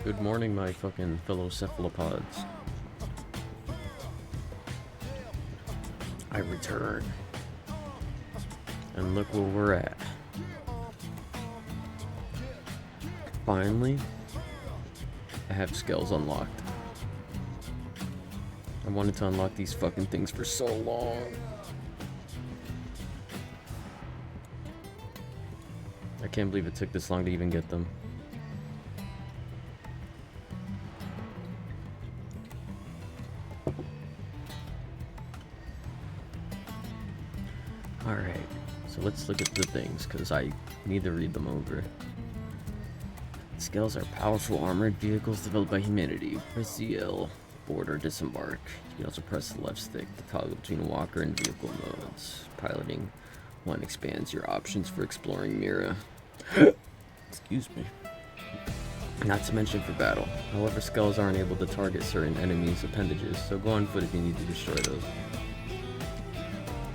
Good morning, my fucking fellow cephalopods. I return. And look where we're at. Finally, I have Skells unlocked. I wanted to unlock these fucking things for so long. I can't believe it took this long to even get them. Alright, so let's look at the things, because I need to read them over. Skells are powerful armored vehicles developed by humanity. Press the L, board or disembark. You can also press the left stick to toggle between walker and vehicle modes. Piloting 1 expands your options for exploring Mira. Excuse me. Not to mention for battle. However, Skells aren't able to target certain enemies' appendages, so go on foot if you need to destroy those.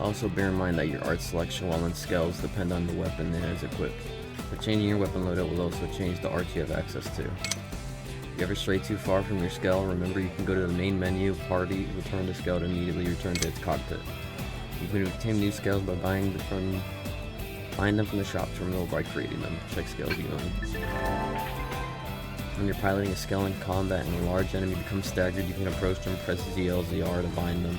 Also bear in mind that your art selection while in Skells depend on the weapon it has equipped. For changing your weapon loadout will also change the arts you have access to. If you ever stray too far from your Skell, remember you can go to the main menu, party, return to Skell to immediately return to its cockpit. You can obtain new Skells by buying them from the shop terminal by creating them. Check Skells you own. When you're piloting a Skell in combat and a large enemy becomes staggered, you can approach them, press ZL, ZR to bind them.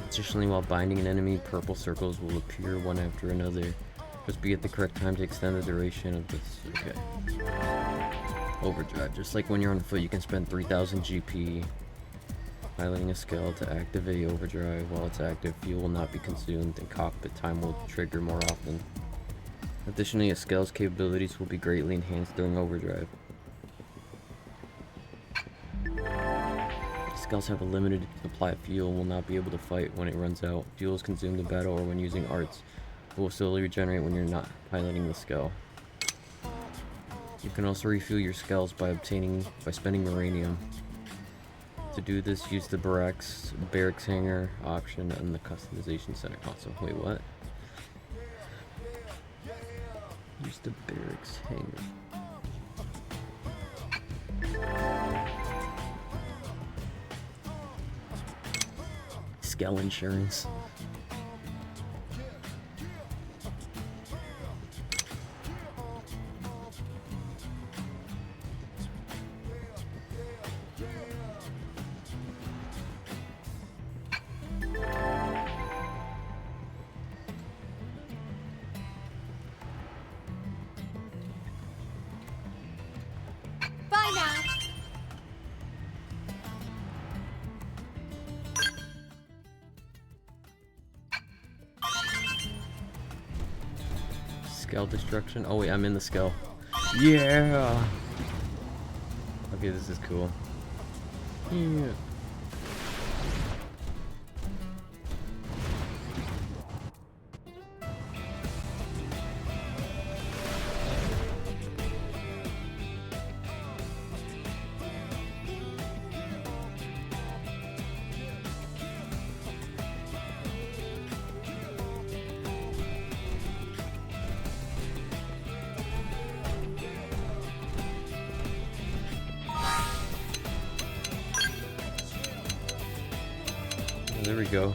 Additionally, while binding an enemy, purple circles will appear one after another. Just be at the correct time to extend the duration of this. Okay. Overdrive. Just like when you're on foot, you can spend 3000 GP piloting a Skell to activate overdrive. While it's active, fuel will not be consumed and cockpit time will trigger more often. Additionally, a Skell's capabilities will be greatly enhanced during overdrive. Skells have a limited supply of fuel and will not be able to fight when it runs out. Fuel is consumed in battle or when using arts. It will slowly regenerate when you're not piloting the Skell. You can also refuel your Skells by spending uranium. To do this, use the barracks hangar option in the customization center console. Wait, what? Use the barracks hangar. Skell insurance. Bye now. Skell destruction. Oh wait, I'm in the Skell. Yeah. Okay, this is cool. Yeah. There we go.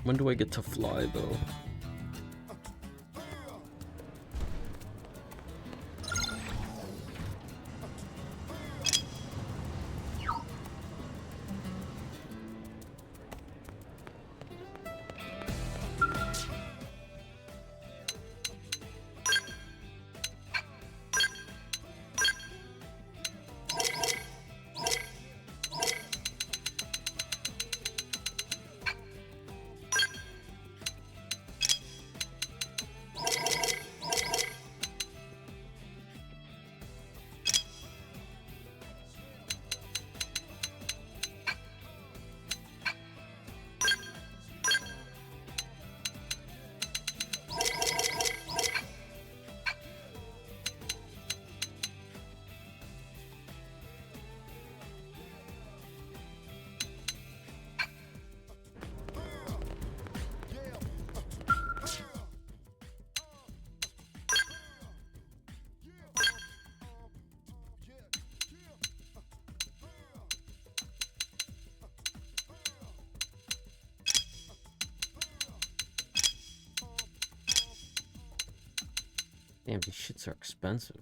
When do I get to fly, though? Damn, these shits are expensive.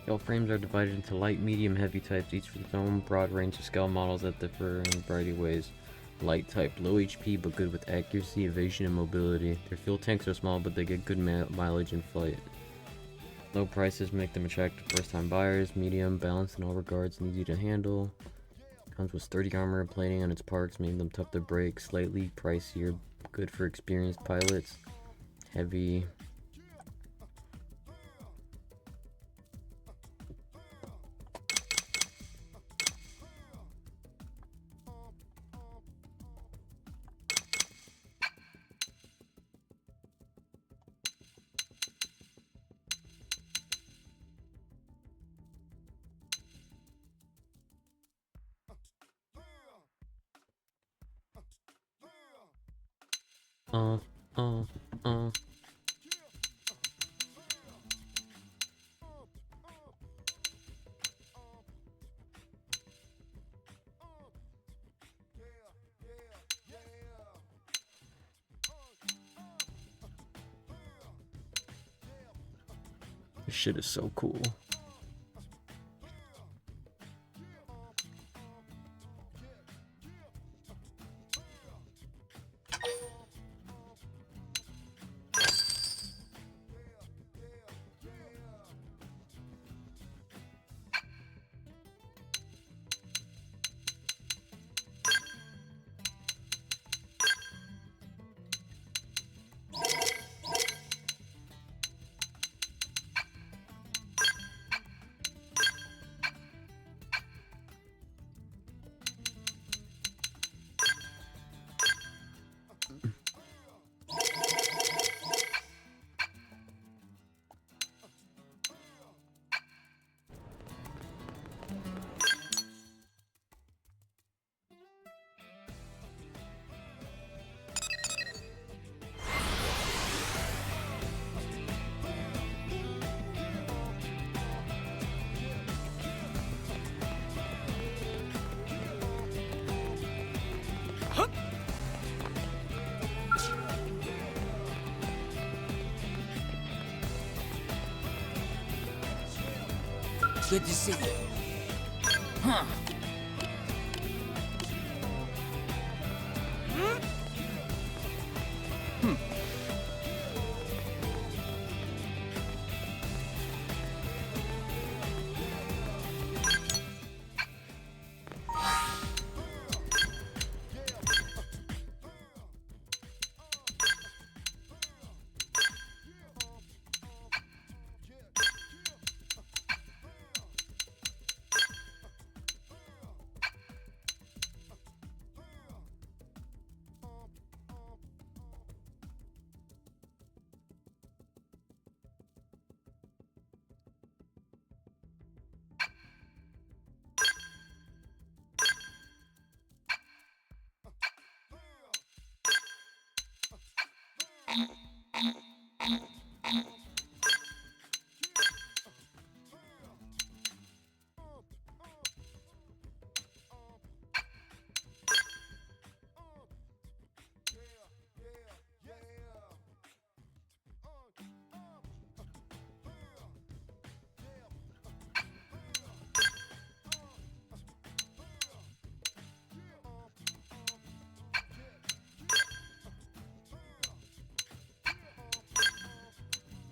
Scale frames are divided into light, medium, heavy types, each with its own broad range of scale models that differ in a variety of ways. Light type, low HP but good with accuracy, evasion, and mobility. Their fuel tanks are small but they get good mileage in flight. Low prices make them attractive to first-time buyers. Medium, balanced in all regards and easy to handle. Comes with sturdy armor and plating on its parts, making them tough to break. Slightly pricier, good for experienced pilots. Heavy. Uh, uh, uh. This shit is so cool. Good to see you. Huh.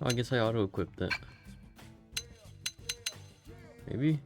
Oh, I guess I auto-equipped it. Maybe?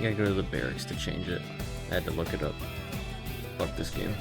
You gotta go to the barracks to change it. I had to look it up. Fuck this game.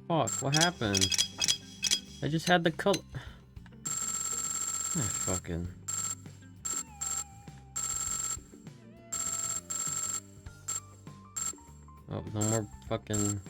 Fuck, what happened? I just had the color. Fucking. Oh, no more fucking.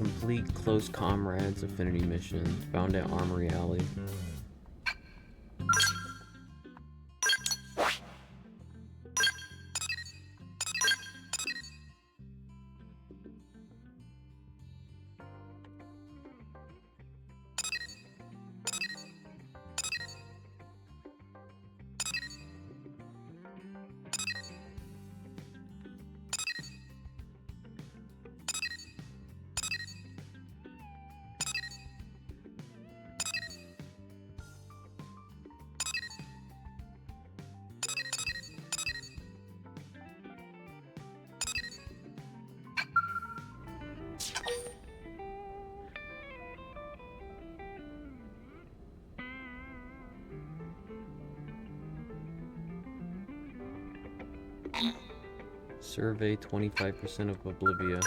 Complete Close Comrades Affinity Mission, found at Armory Alley. Survey 25% of Oblivia.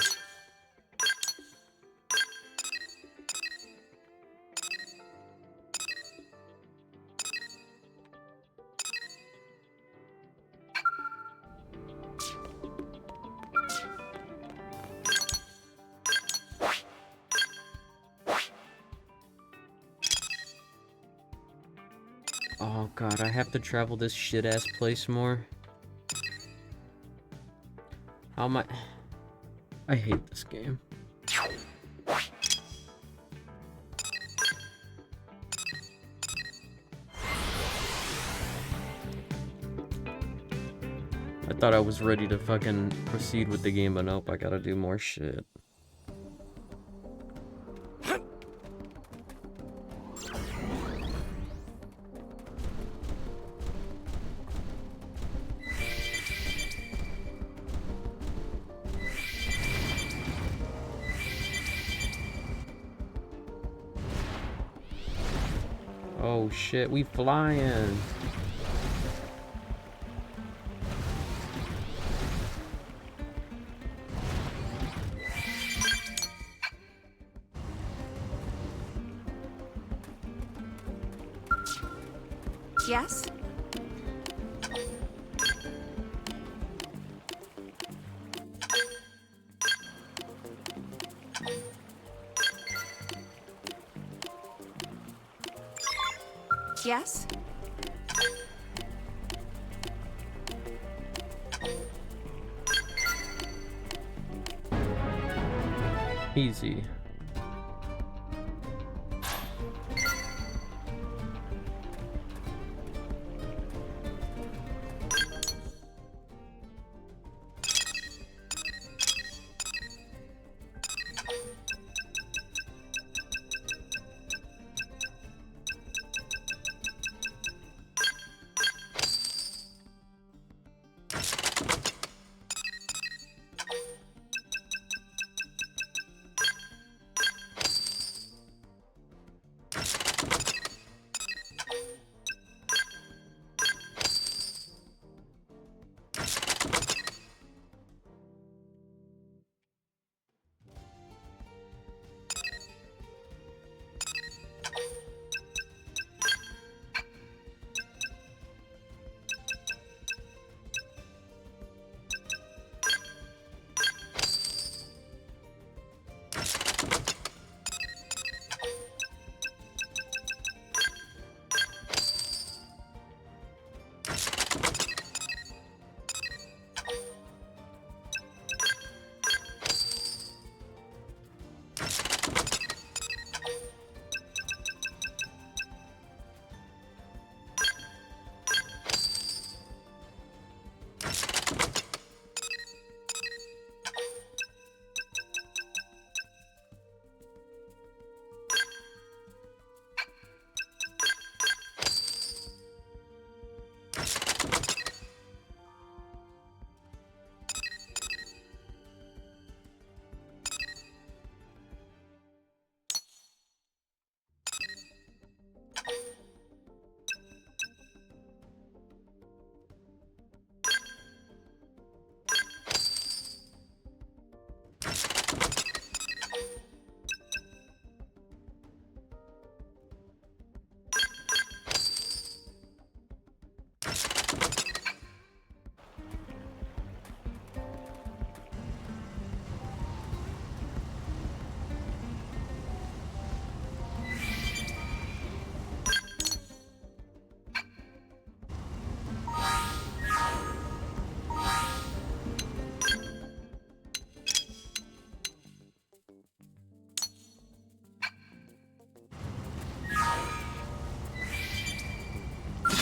Oh god, I have to travel this shit-ass place more. How am I hate this game. thought I was ready to fucking proceed with the game, but nope, I gotta do more shit. Oh shit, we flying. Yes? Yes? Easy.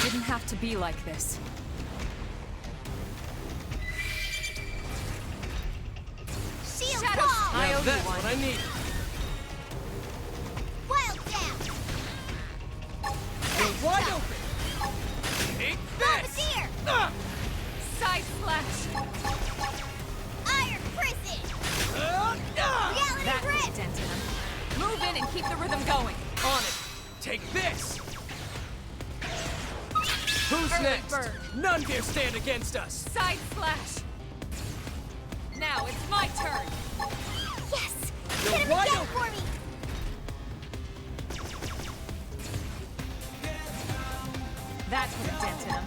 Didn't have to be like this. Shield wall! I owe you one. What I need. Wild down! You're wide open. Take this. Bombardier! Side slash! Iron prison! Reality That grip! will dent in him. Move in and keep the rhythm going. On it. Take this. Who's Early next? bird. None dare stand against us. Side slash. Now it's my turn. Yes! You're Hit him wide again open. for me! That put a dent in him.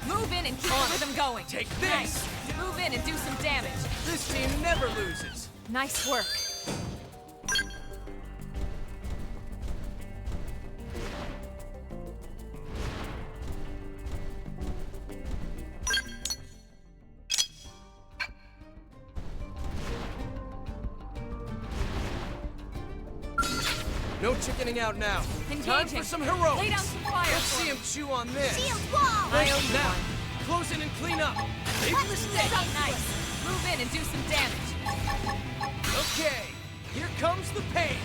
Move in and keep the rhythm going. Take this. Nice. Move in and do some damage. This team never loses. Nice work. No chickening out now. Engaging. Time for some heroics. Lay down some fire Let's for see me. him chew on this. Shield wall! I owe you Now, one. close in and clean up. Big Let's mistake. So nice. Move in and do some damage. Okay, here comes the pain.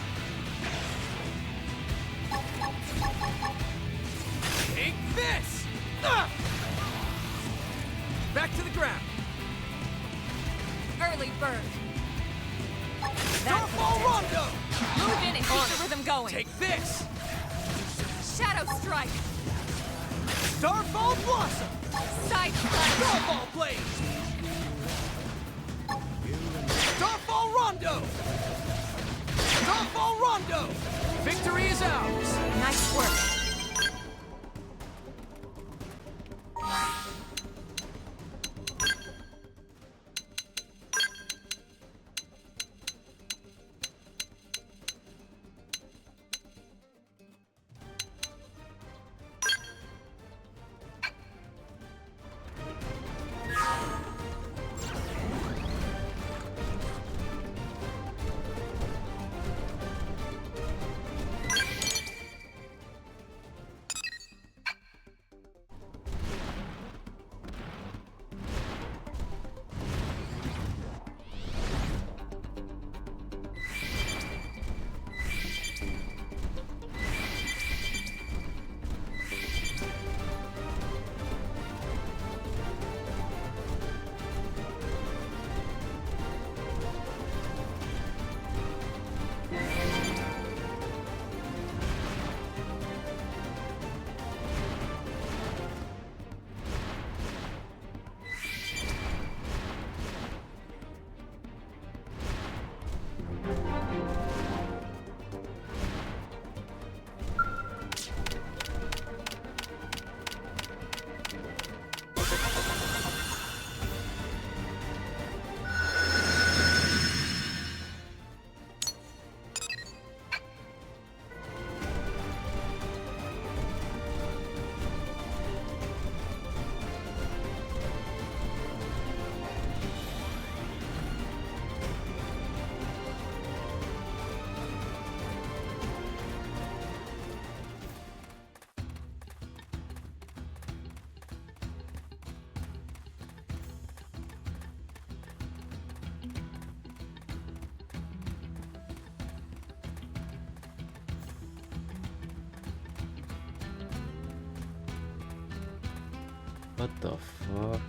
Take this! Ah! Back to the ground. Early bird. Starfall Rondo! Move in and keep the rhythm going. Take this! Shadow strike. Starfall Blossom! Side slash. Starfall Blade! Starfall Rondo! Starfall Rondo! Victory is ours! Nice work. What the fuck?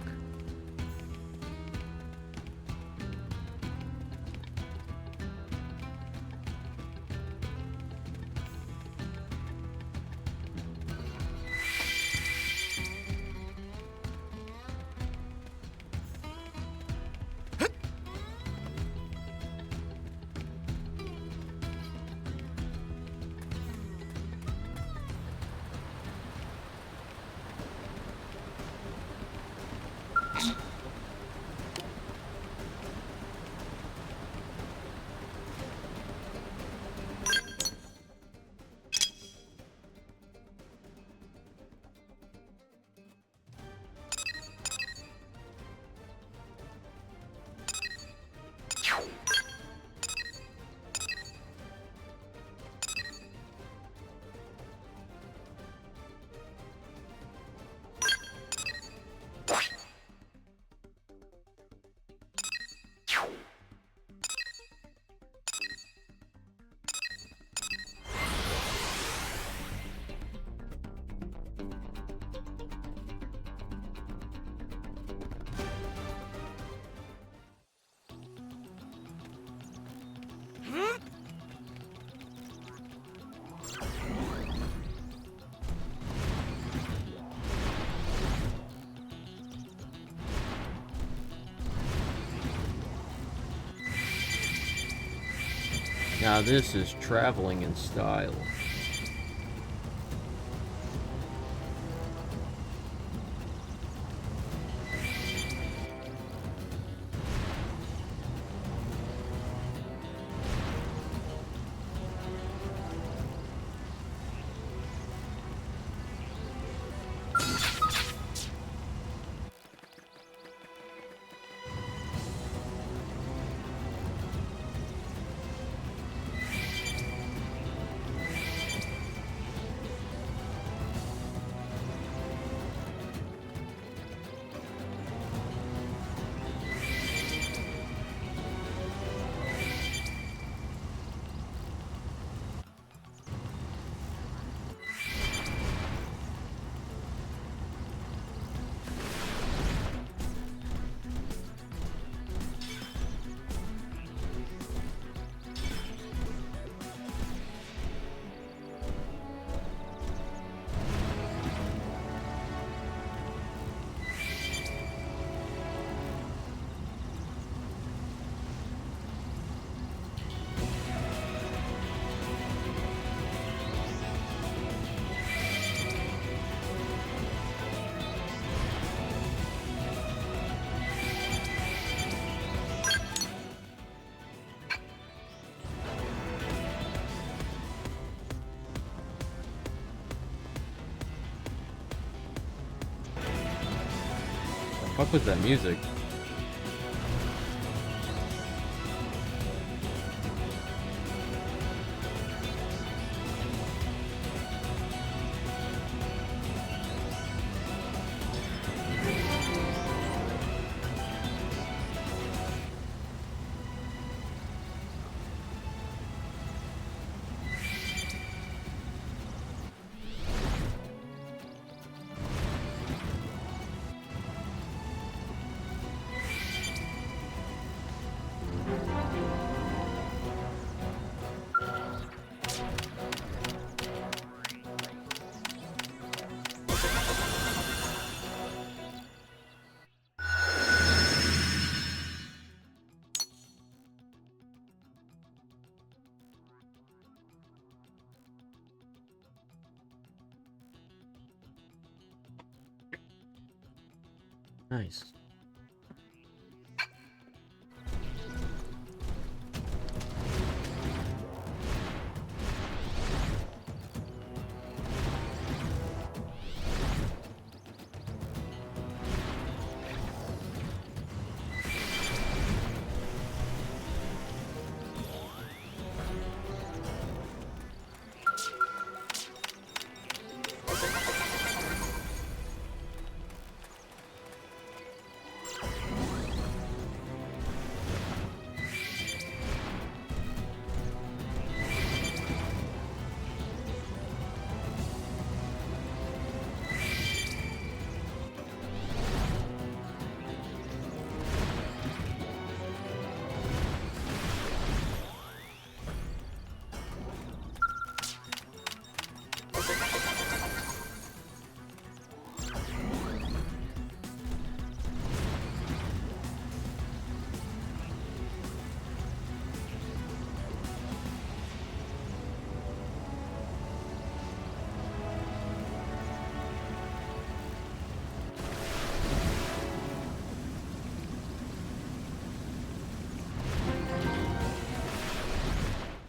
Now this is traveling in style. Fuck with that music. Nice.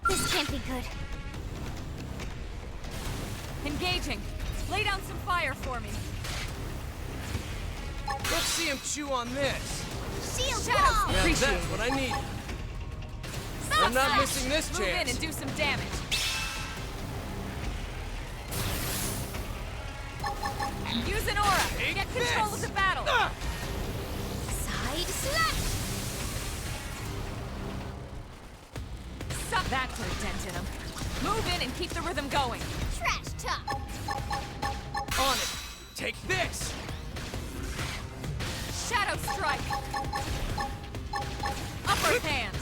This can't be good. Engaging. Lay down some fire for me. Let's see him chew on this. Shield Shadow wall! Now that's what I need. I'm not missing this Move in chance. and do some damage. Use an aura. Take Get control this. of the battle. Side slash! Suck that put a dent in him. Move in and keep the rhythm going. Trash talk! On it. Take this. Shadow strike. Upper hand.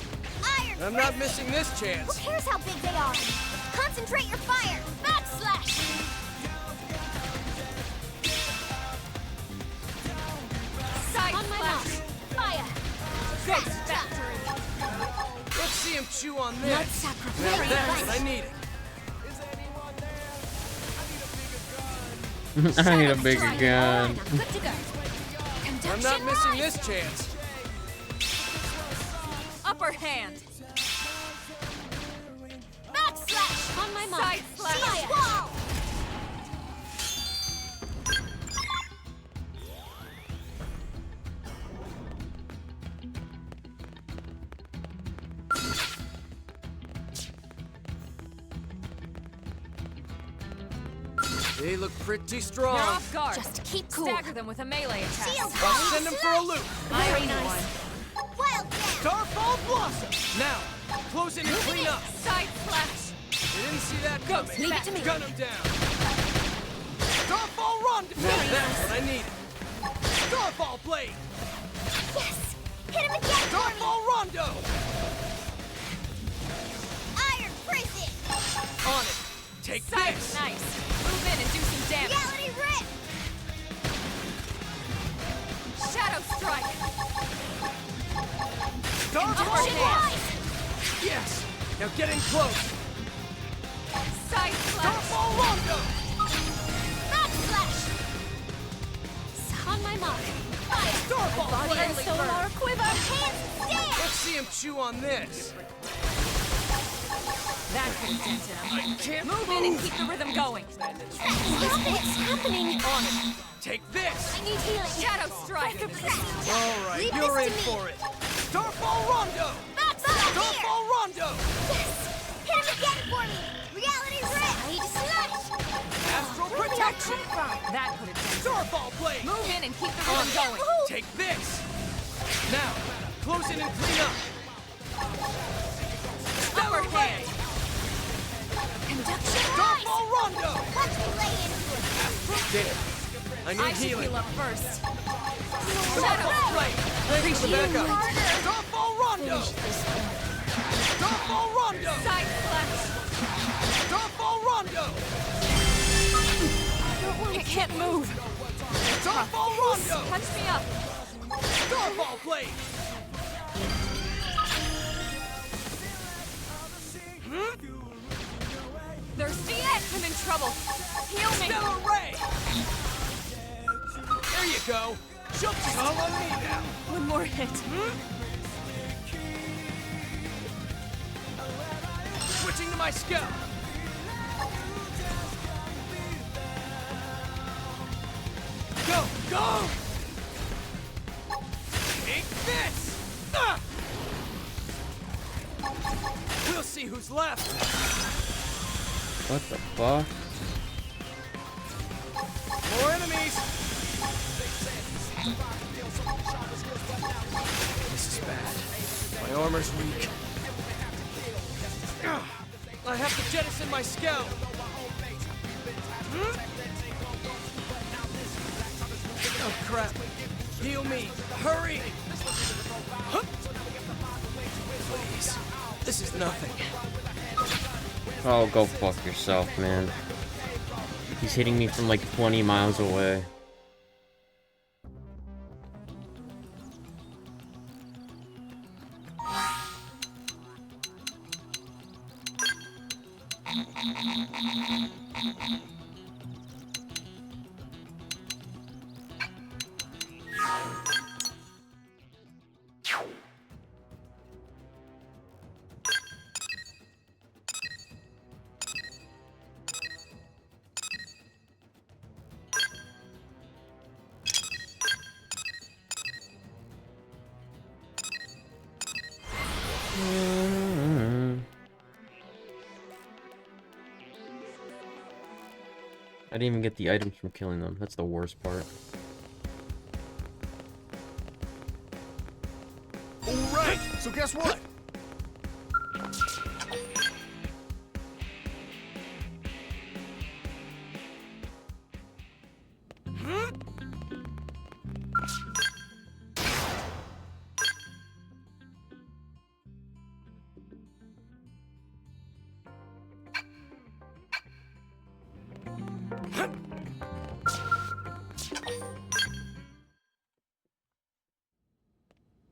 Iron I'm not Fist! missing this Who chance. cares how big they are? Concentrate your fire! Backslash! Side On my mark! slash. Fire! Good Trash talk! factory. Let's see him chew on Blood this. sacrifice! Now that's what I needed. I need a bigger Strike. gun. And I'm good to go. I'm not Conduction missing rise. this chance. Upper hand. Backslash! On my mark! Side slash. Shield wall! They look pretty You're strong. off guard. Just keep cool. Stagger them with a melee attack. Shield I'll wall! send him for a loop. I owe you nice. one. Wild dance! Starfall Blossom. Now, close in and clean up. Side slash. They didn't see that Ghost, coming. leave it to me. Gun him down. Starfall Rendezvous. Now that's what I needed. Starfall Blade. Yes! Hit him again for me! Starfall Rondo. Iron Prison! On it. Take Side this. nice. Move in and do some damage. Reality Rip! Shadow strike. Starfall Upper hand. Rise! Yes. Now get in close. Side slash. Starfall Rondo. Backslash! On my mark! Fire! Starfall Body Blade. and soul are a quiver. Hands stand! Let's see him chew on this. That could have dented him. I can't Move in and keep the rhythm going. Stop it! It's happening! On it. Take this! I need healing. Shadow strike. Alright, Leave you're this in to me. for it! Starfall Rondo! That's up here! Starfall Rondo! Yes! Hit him again for me! Reality Red! Slash! Astral Where did that Protection! come from? That could have dented him. Starfall Blade! Move in and keep the rhythm going. Ooh. Take this! Now, close in and clean up! Upper hand. Conduction Starfall Rondo! Watch me lay into it! Damn, I I need should healing. heal up first. Starfall Blade! Thanks for the backup! Starfall Rondo! Starfall Rondo! Side slash. Starfall Rondo! I can't move. Starfall Rondo! Touch me up. Starfall Blade! Thirsty yet? I'm in trouble. Heal me. Stellar Ray! There you go! Joke's all on me now! One more hit. Switching to my Skell! Go! Go! Take this! Ah! We'll see who's left! What the fuck? More enemies! This is bad. My armor's weak. I have to jettison my Skell! Oh crap! Heal me! Hurry! Please. This is nothing. Oh, go fuck yourself, man. He's hitting me from like 20 miles away. I didn't even get the items from killing them. That's the worst part. Alright, so guess what?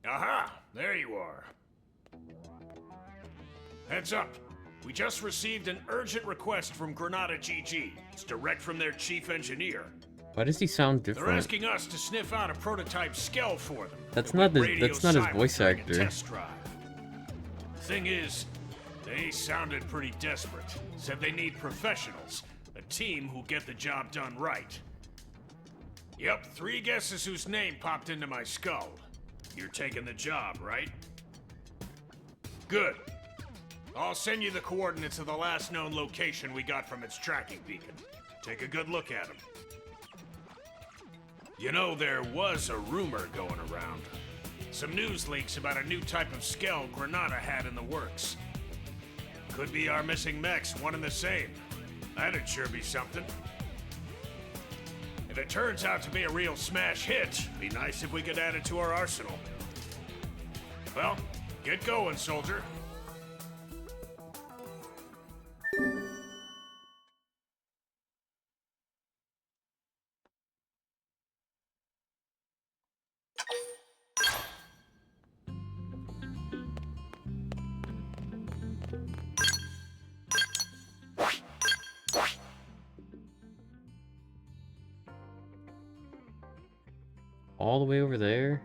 Aha! There you are. Heads up. We just received an urgent request from Granada GG. It's direct from their chief engineer. Why does he sound They're different? asking us to sniff out a prototype Skell for them. That's that not went his- radio that's not his silent voice during a actor. Test drive. Thing is, they sounded pretty desperate. Said they need professionals, a team who get the job done right. Yep, 3 guesses whose name popped into my skull. You're taking the job, right? Good. I'll send you the coordinates of the last known location we got from its tracking beacon. Take a good look at them. You know, there was a rumor going around. Some news leaks about a new type of Skell Granada had in the works. Could be our missing mechs, one and the same. That'd sure be something. If it turns out to be a real smash hit, be nice if we could add it to our arsenal. Well, get going, soldier. All the way over there?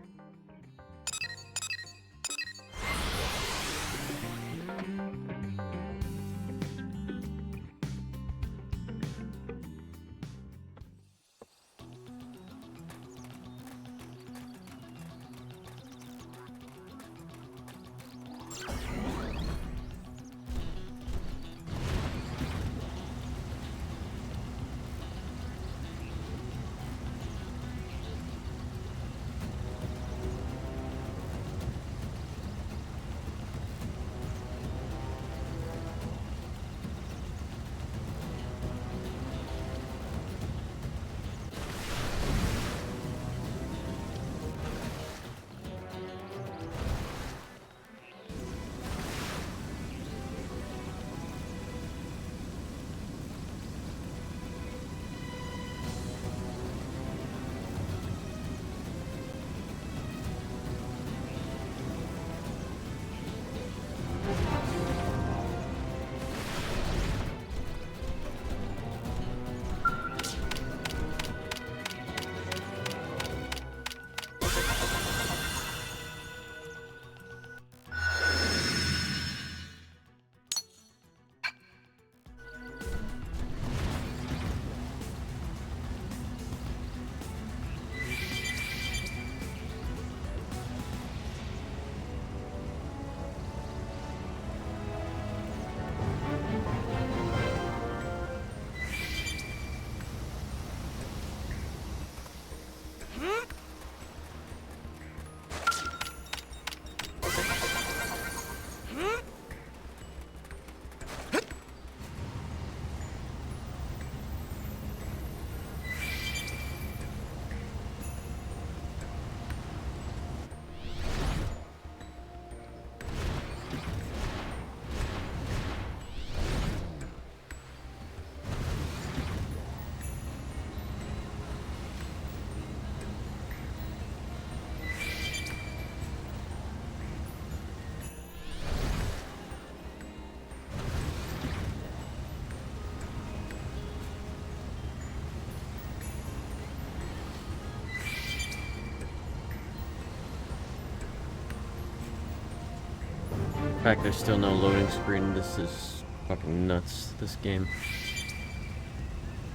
fact there's still no loading screen. This is fucking nuts, this game.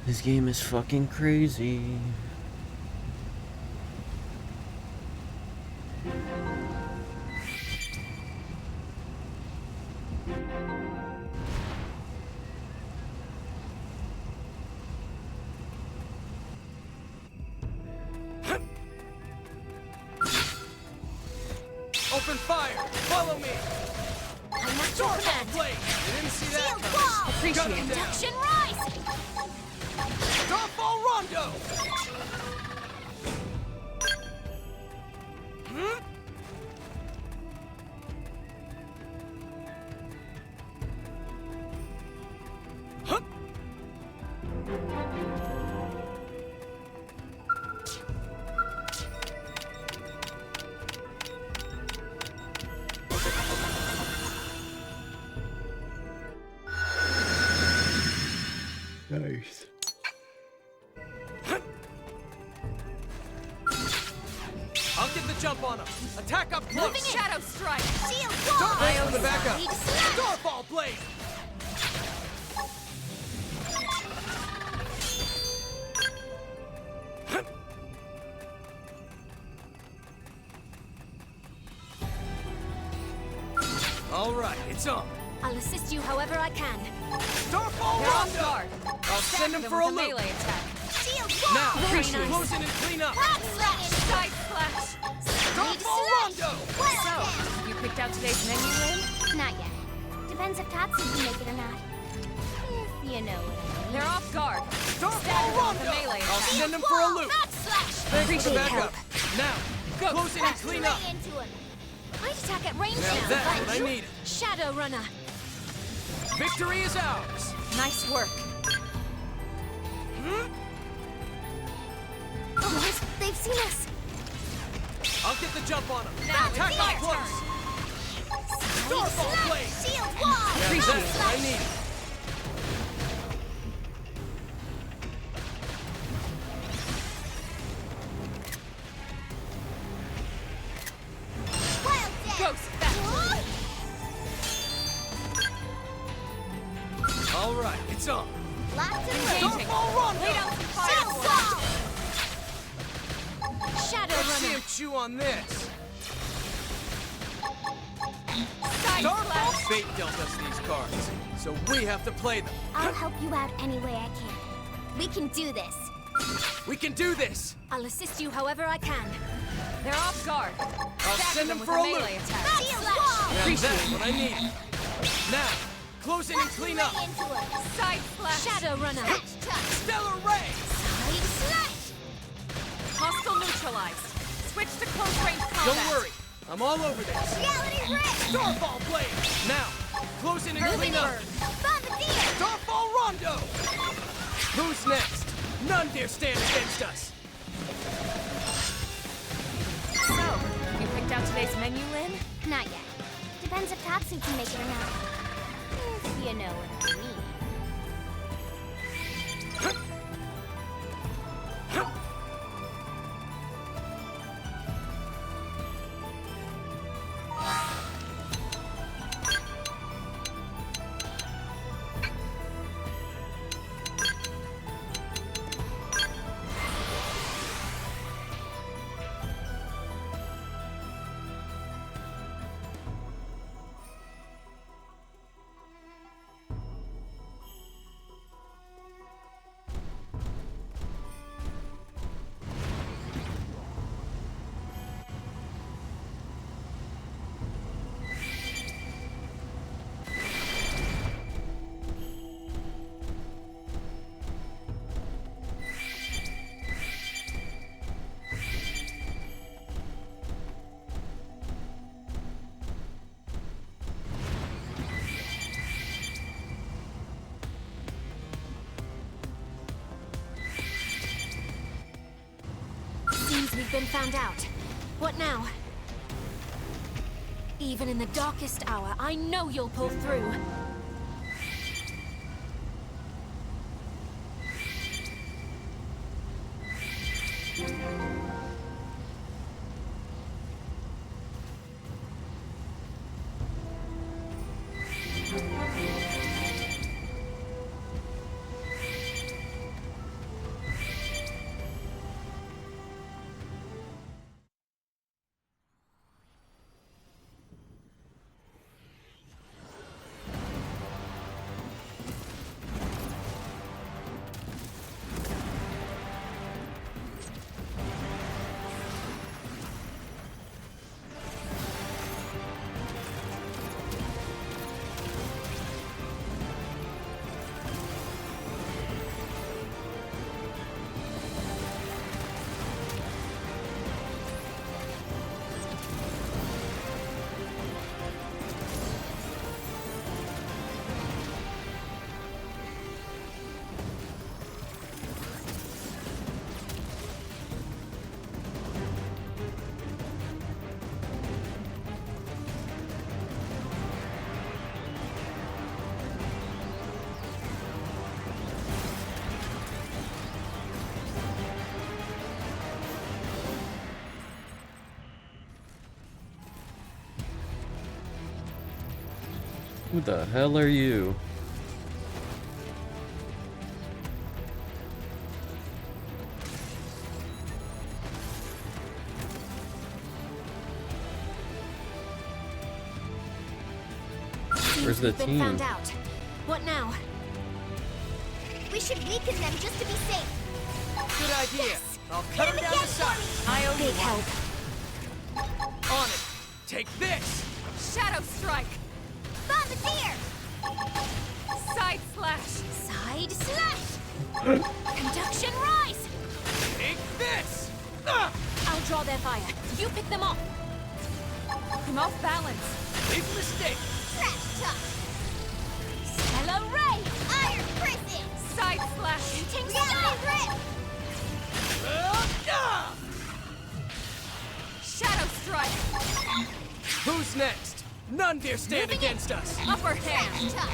This game is fucking crazy. Open fire! Follow me! I'm not your Sword command. blade! You didn't see that Shield coming. wall. Appreciate Gun it. down. Production rising. Starfall Rondo! Nice. I'll get the jump on him. Attack up close. Moving Shadow Strike. Shield wall. Thanks for the backup. Ready to smash. Starfall blade! All right, it's on. I'll assist you however I can. Starfall They're off Rondo! guard. I'll send him for a with loop. melee attack. Shield wall. Now, Very nice. close in and clean up. Hot slash. Side slash. Ready to Starfall slash. Rondo! Well So, then. you picked out today's menu, Lynn? Not yet. Depends if Tatsu can make it or not. If you know what I mean. They're off guard. Starfall Stab them with Rondo! a melee I'll attack. send him for a Wall. loop. Hot slash. Thanks for the Appreciate backup. Now, Go. close in and Slash clean right up. into him. Might attack at range Now now, that's but what I needed. Shadow Runner. Victory is ours. Nice work. Oh, what? They've seen us. I'll get the jump on him. Now, Attack it's up your close. Ready to Starfall slash. blade. Shield wall. Now Appreciate that's it. what I needed. Wild Death. Ghost back. All right, it's on. Locked and Engaging. loaded. Starfall Rondo! Lay down some fire. Shield wall. Shadow Let's see Runner. him chew on this. Side Starfall slash. Fate dealt us these cards, so we have to play them. I'll help you out any way I can. We can do this. We can do this. I'll assist you however I can. They're off guard. I'll Stab send them him with for a a loop. melee attack. Shield wall. Now that's what I needed. Now, close in and Slash clean right up. into him. Side slash. Shadow Runner. Stellar Ray! Ready to slash. Hostile neutralized. Switch to close range combat. Don't worry, I'm all over this. Reality Rip. Starfall blade! Now, close in and clean up. Bombardier. Starfall Rondo! Who's next? None dare stand against us. So, you picked out today's menu, Lynn? Not yet. Depends if Tatsu can make it or not. If you know what I mean. Seems we've been found out. What now? Even in the darkest hour, I know you'll pull through. Who the hell are you? Where's the We've been team? found out. What now? We should weaken them just to be safe. Good idea. Yes. I'll Hit cut him her down again to for size. me. I owe you Big one. help. On it. Take this. Shadow strike. Bombardier! Side slash. Side slash! Conduction rise! Take this. Ah! I'll draw their fire. You pick them off. I'm off balance. Big mistake. Trash talk! Hello, Ray! Iron prison! Side slash. Shooting star! Grip! Ah! Shadow strike. Who's next? None dare stand Moving against in. us. Upper hand. Trash talk!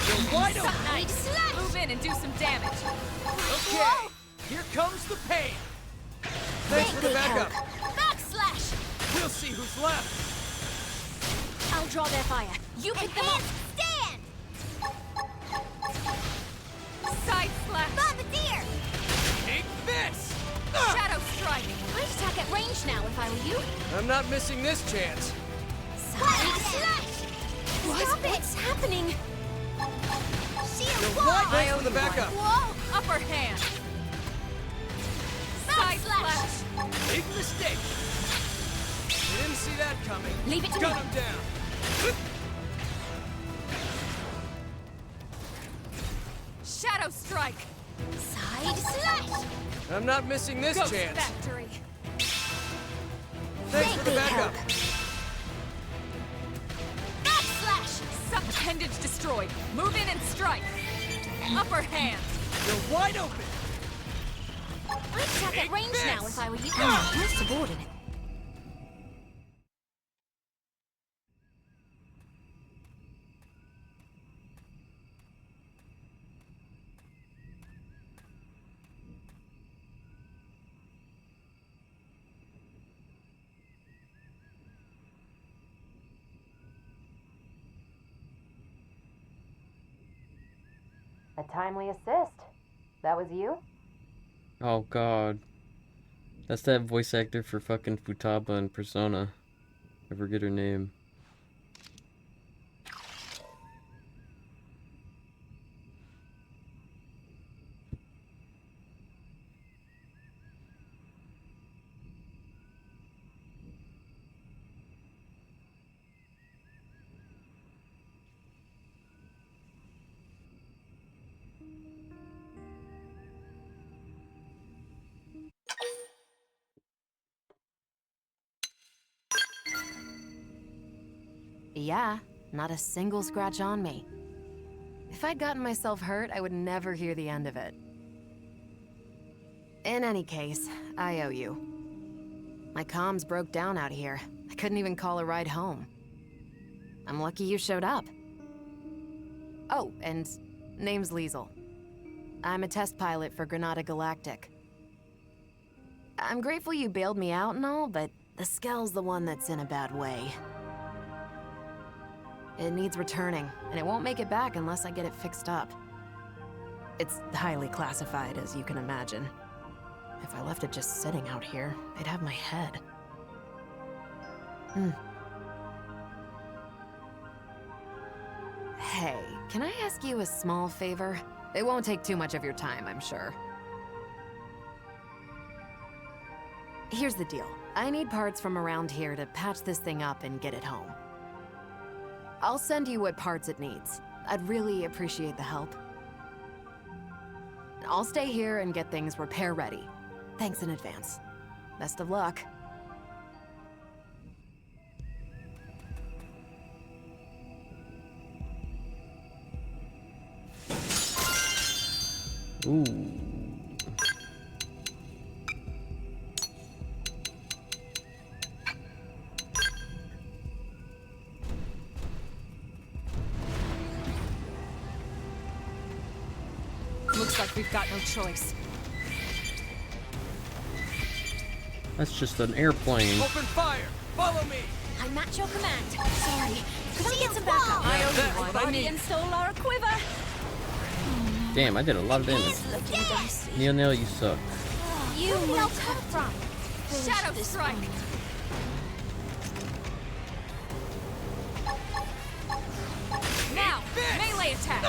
You're wide open. Side slash! Move in and do some damage. Okay. Whoa. Here comes the pain. Thanks for the Big backup. help. Backslash! We'll see who's left. I'll draw their fire. You pick them up. Stand! Side slash. Bombardier! Take this. Ah! Shadow strike. I'd attack at range now if I were you. I'm not missing this chance. Side slash! Stop it! What's happening? Shield You're wall! wide. Thanks for the owe you one. backup. Whoa! Upper hand. Side Backslash. slash. Big mistake. You didn't see that coming. Leave it to Gun me. him down. Shadow strike. Side slash! I'm not missing this Ghost chance. factory. Thanks for the Big backup. help. Backslash! Appendage destroyed. Move in and strike. Upper hand. You're wide open. I'd attack at Take range now this. if I were you. You're subordinate. A timely assist. That was you? Oh god. That's that voice actor for fucking Futaba and Persona. I forget her name. Yeah, not a single scratch on me. If I'd gotten myself hurt, I would never hear the end of it. In any case, I owe you. My comms broke down out here. I couldn't even call a ride home. I'm lucky you showed up. Oh, and name's Liesel. I'm a test pilot for Granada Galactic. I'm grateful you bailed me out and all, but the Skells the one that's in a bad way. It needs returning, and it won't make it back unless I get it fixed up. It's highly classified, as you can imagine. If I left it just sitting out here, they'd have my head. Hey, can I ask you a small favor? It won't take too much of your time, I'm sure. Here's the deal. I need parts from around here to patch this thing up and get it home. I'll send you what parts it needs. I'd really appreciate the help. I'll stay here and get things repair ready. Thanks in advance. Best of luck. Ooh. Looks like we've got no choice. That's just an airplane. Open fire. Follow me. I match your command. Sorry. Could I get some backup? I owe That's you one. what I Body need. and soul are a quiver. Damn, I did a lot of damage. Here's looking dicey. Neil, you suck. You will come from. Shadow strike. Now, melee attack.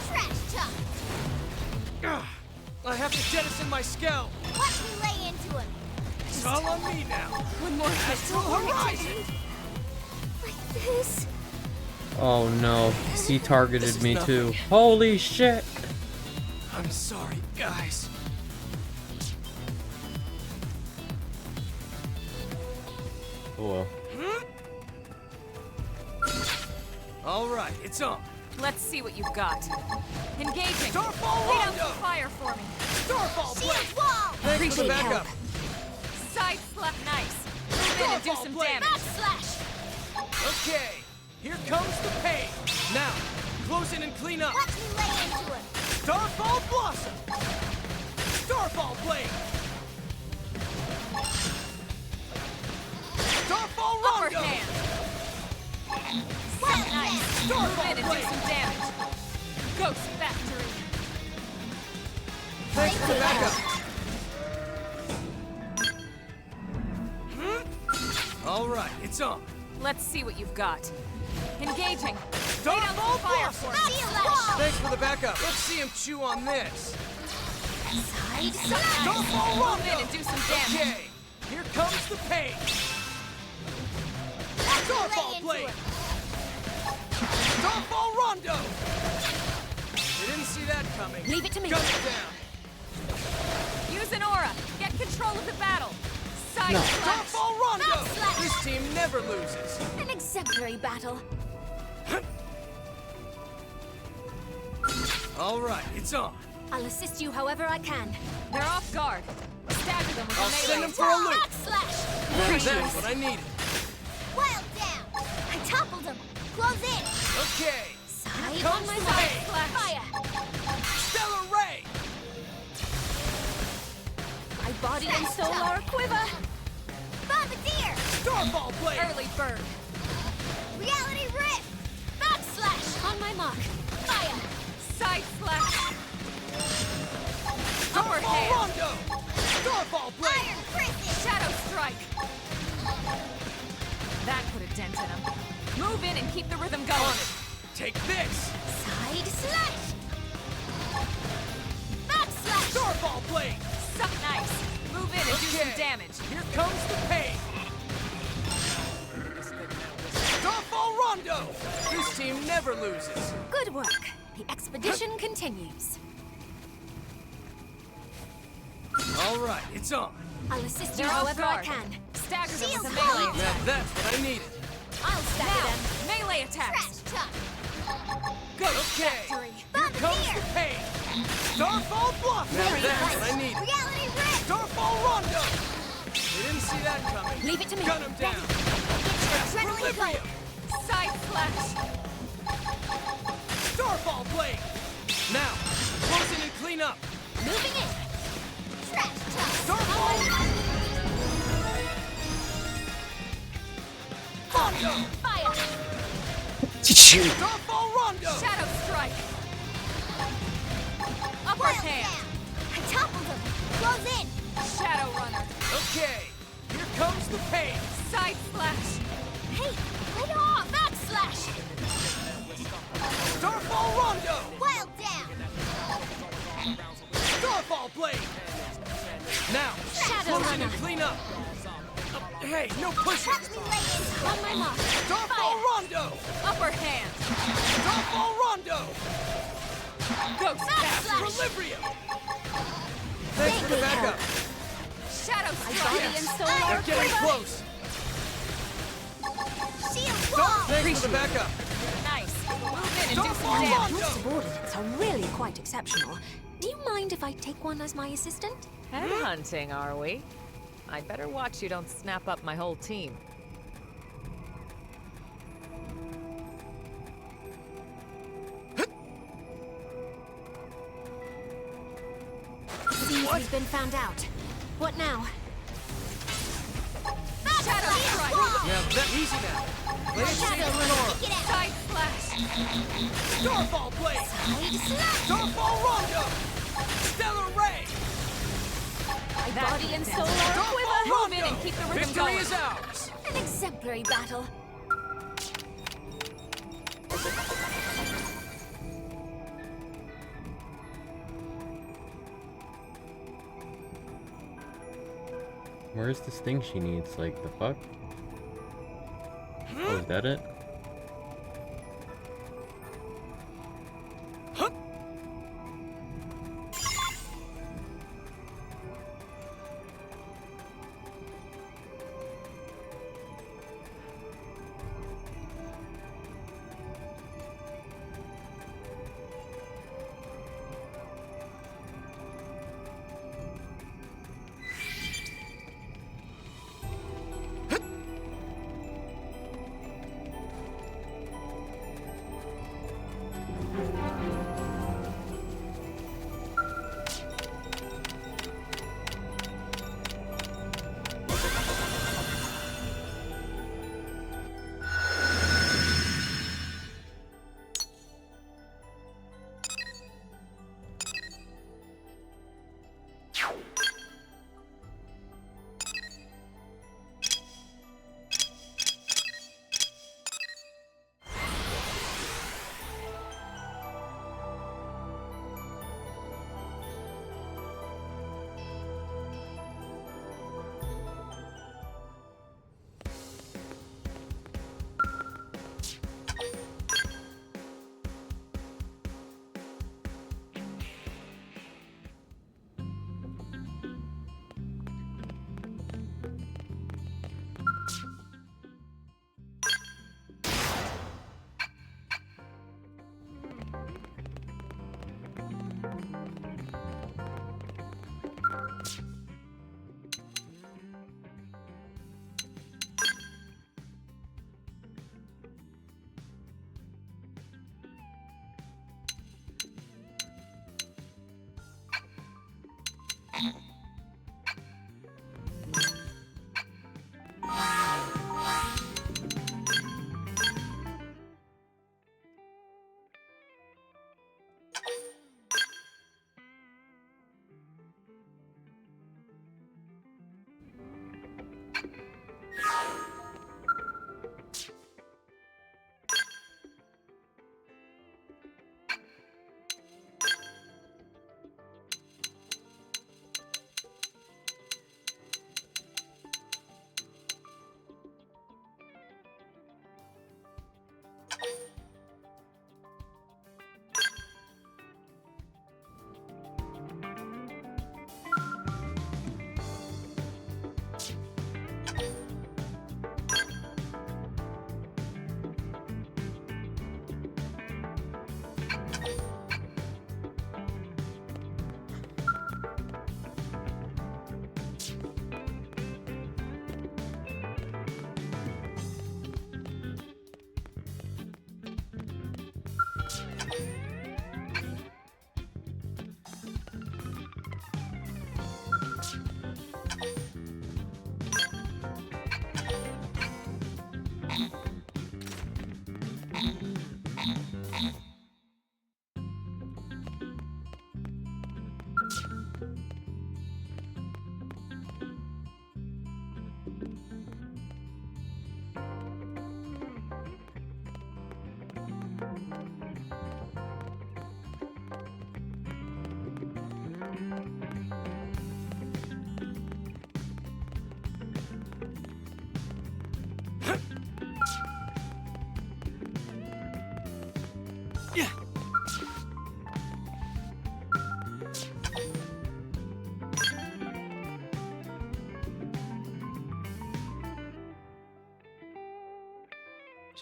Trash talk. I have to jettison my Skell. Watch me lay into him. It's all on me now. One more hit. Astral Horizon. Like this. Oh no, he This targeted is me nothing. too. Holy shit! I'm sorry, guys. Oh well. All right, it's on. Let's see what you've got. Engaging. Starfall Lay down Rondo. some fire for me. Starfall Shield Blade. wall. Thanks for the backup. Side slap nice. Move in and do some Blade. damage. Backslash. Okay, here comes the pain. Now, close in and clean up. Watch me lay into him. Starfall Blossom. Starfall Blade. Starfall Upper Rondo. hand. Well Nice. then. Move Starfall in and do Blade. some damage. Ghost Factory. Thanks for the backup. All right, it's on. Let's see what you've got. Engaging. Lay down Starfall some fire Blossom. for me. Shield wall. Thanks for the backup. Let's see him chew on this. Side slash. Starfall Move in Rondo. and do some damage. Okay, here comes the pain. Watch me Starfall lay into Blade. him. Starfall Rondo. You didn't see that coming. Leave it to me. Gun it down. Use an aura. Get control of the battle. Side No. slash. Starfall Rondo. Backslash. This team never loses. An exemplary battle. All right, it's on. I'll assist you however I can. They're off guard. Stagger them with I'll a send melee them for a loop. Backslash. That's what I needed. Wild down. I toppled him. Close in. Okay. Side comes on my the side. pain. Fire. Stellar Ray. My body and soul are a quiver. Bombardier. Starfall Blade. Early bird. Reality rift. Backslash. On my mark. Fire. Side slash. Upper Starfall hand. Rondo. Starfall Blade. Iron prison. Shadow strike. That put a dent in him. Move in and keep the rhythm On going. it. Take this. Side slash. Backslash. Starfall Blade. Suck nice. Move in and do some Okay. damage. Here comes the pain. Starfall Rondo. This team never loses. Good work. The expedition continues. All right, it's on. I'll assist you They're off however I guard. can. Stagger them with a Shield melee wall. Now attack. that's what I needed. I'll stagger them. Now, melee attacks. Trash talk. Ghost Okay. Factory. Here comes the pain. Starfall Blossom. Now that's what I needed. Reality rift. Starfall Rondo. You didn't see that coming. Leave it to me. Gun him down. Get your adrenaline going. Equilibrium. Side slash. Starfall Blade. Now, close in and clean up. Moving in. Trash talk. Starfall Rondo. Fire. Starfall Rondo. Shadow strike. Upper Wild hand. down. I toppled him. Close in. Shadow runner. Okay, here comes the pain. Side slash. Hey, lay off. Backslash. Starfall Rondo. Wild down. Starfall Blade. Now, Shadow close in runner. and clean up. Hey, no pushing. Watch me lay in. On my mark. Starfall Fire. Rondo. Upper hand. Starfall Rondo. Ghost Factory. Equilibrium. Thanks for the backup. Shadow Body strike. and soul They're are getting quiver. close. Shield wall. Thanks for the backup. Nice. Move in and do some Starfall damage. Rondo. Subordinates are really quite exceptional. Do you mind if I take one as my assistant? Headhunting, are we? I'd better watch you don't snap up my whole team. Seems we've been found out. What now? Shadow strike. Now that easy now. Let it sink a little. Side slash. Starfall blade. Starfall rondo. Stellar ray. Body and soul are a quiver. Move in and keep the rhythm Victory going. is ours. An exemplary battle. Where's this thing she needs? Like, the fuck? Oh, is that it?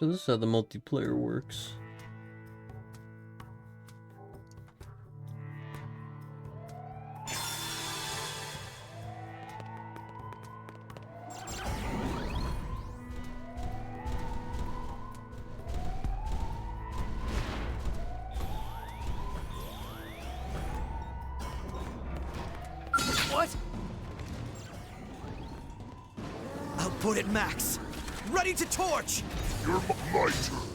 So this is how the multiplayer works. Output at max. Ready to torch! You're my turn.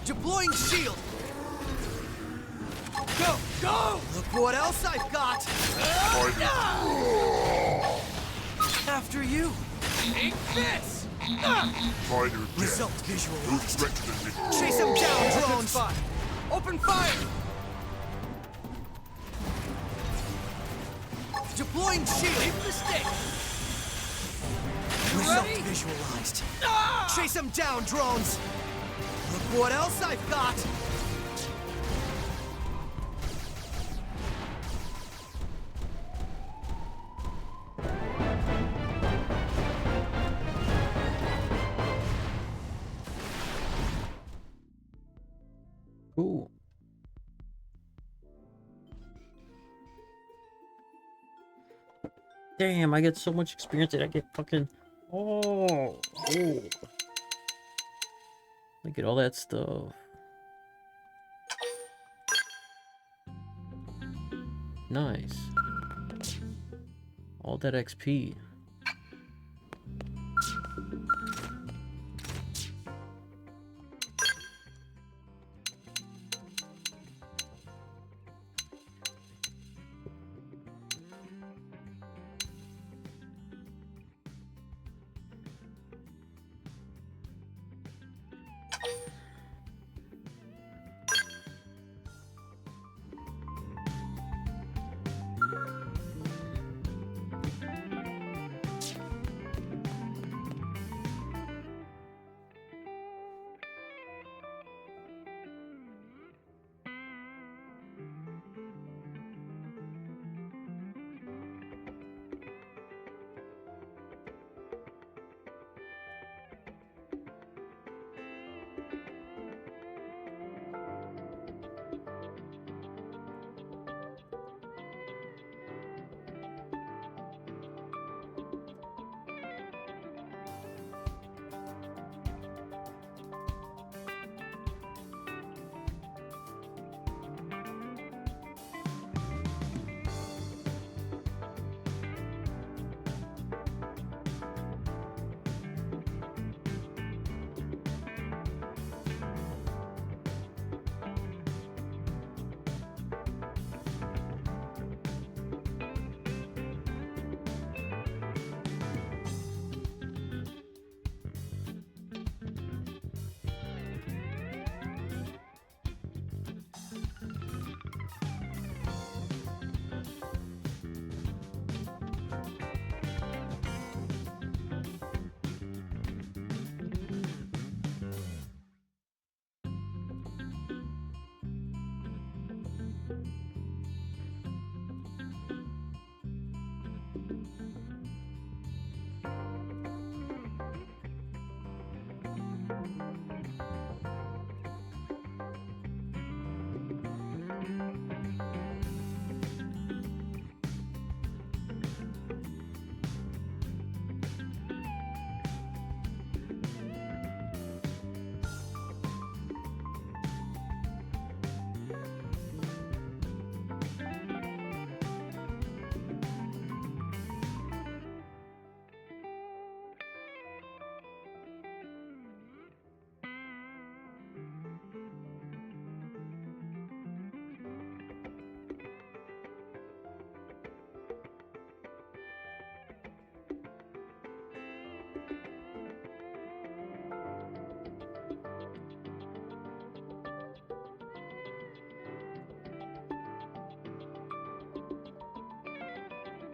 Deploying shield! Go! Go! Look what else I've got! After you! Take this! Fighter dead. Result No visualized. threat to the Chase them down, drones! Open fire! Deploying shield! Leave the stick! Result visualized. Chase them down, drones! Look what else I've got! Cool. Damn, I get so much experience that I get fucking... Oh. Look at all that stuff. Nice. All that XP.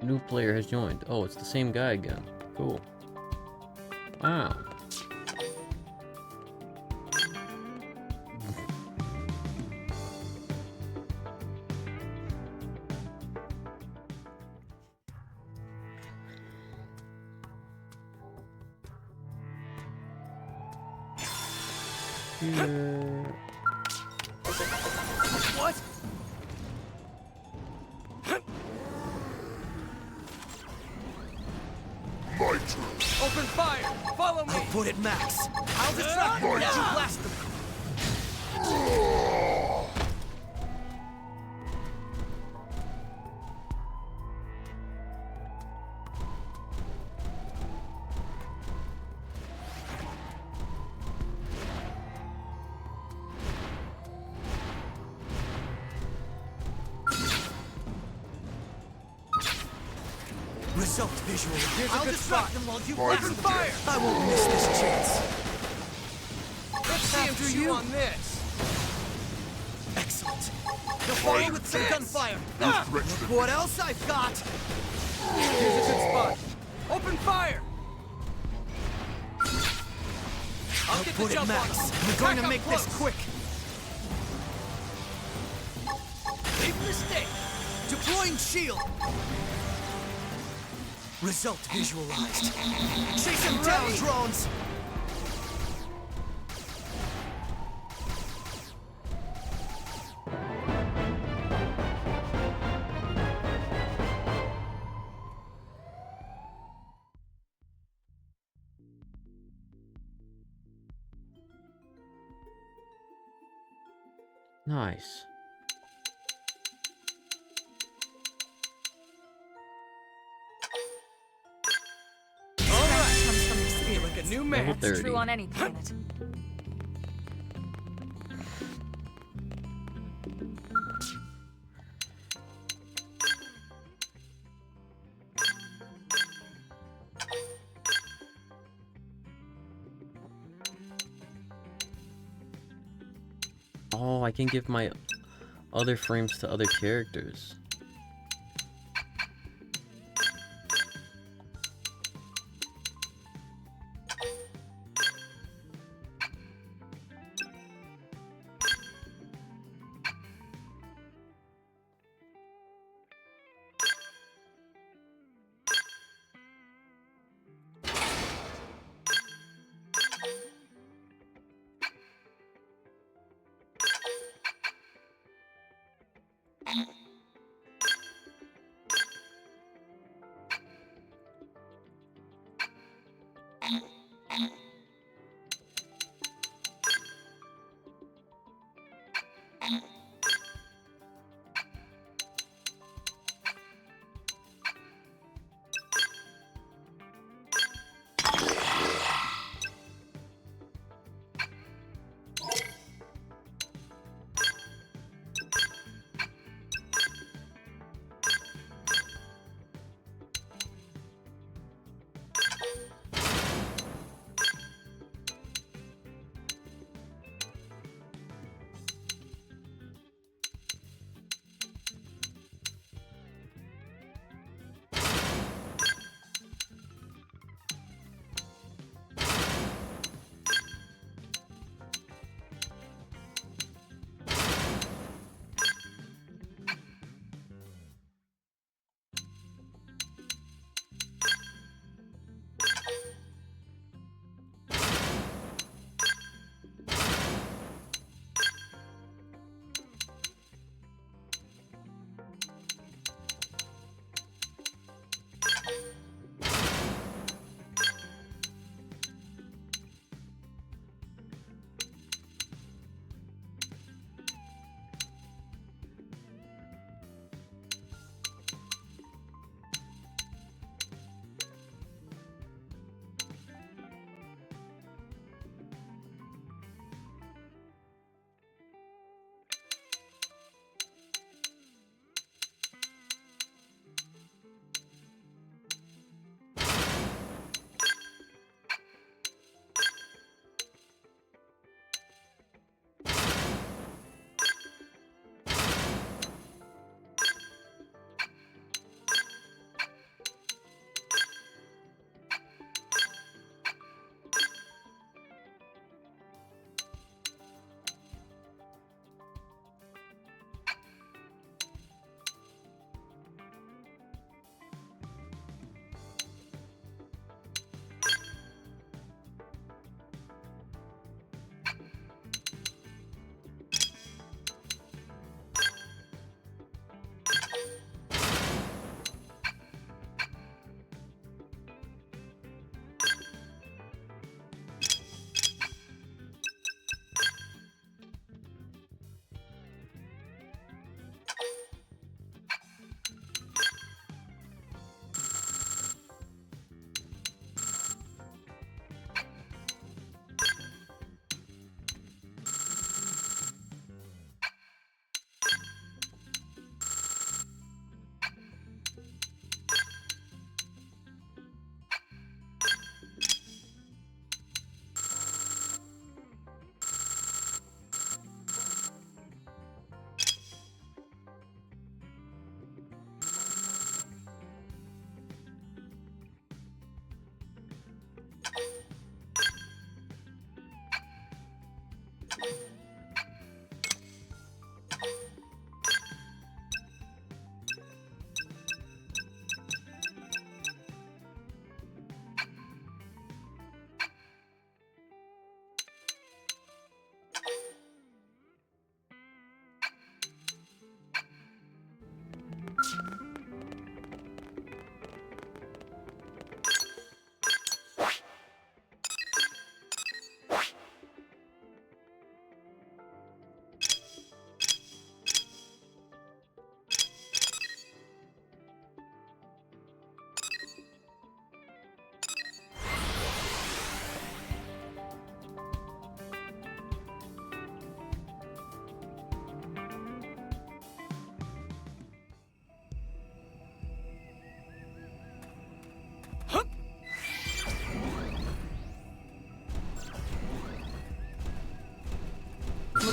New player has joined. Oh, it's the same guy again. Cool. Wow. What? My turn. Open fire! Follow me! I'll put it max. I'll distract them and let you blast them. Result visual. Here's a I'll good distract spot. them while you Open blast them. fire! I won't miss this chance. Let's see him After chew you. on this! Excellent. Now follow with some gunfire. Look what else I've got. Here's a good spot. Open fire! I'll get the Put it jump max. on him. We're going Attack to up make close. this quick. Big mistake. Deploying shield. Result visualized. Chase them down, drones. Nice. Alright, Comes from feel experience. like a new Level man. 30. True on any planet. Oh, I can give my other frames to other characters.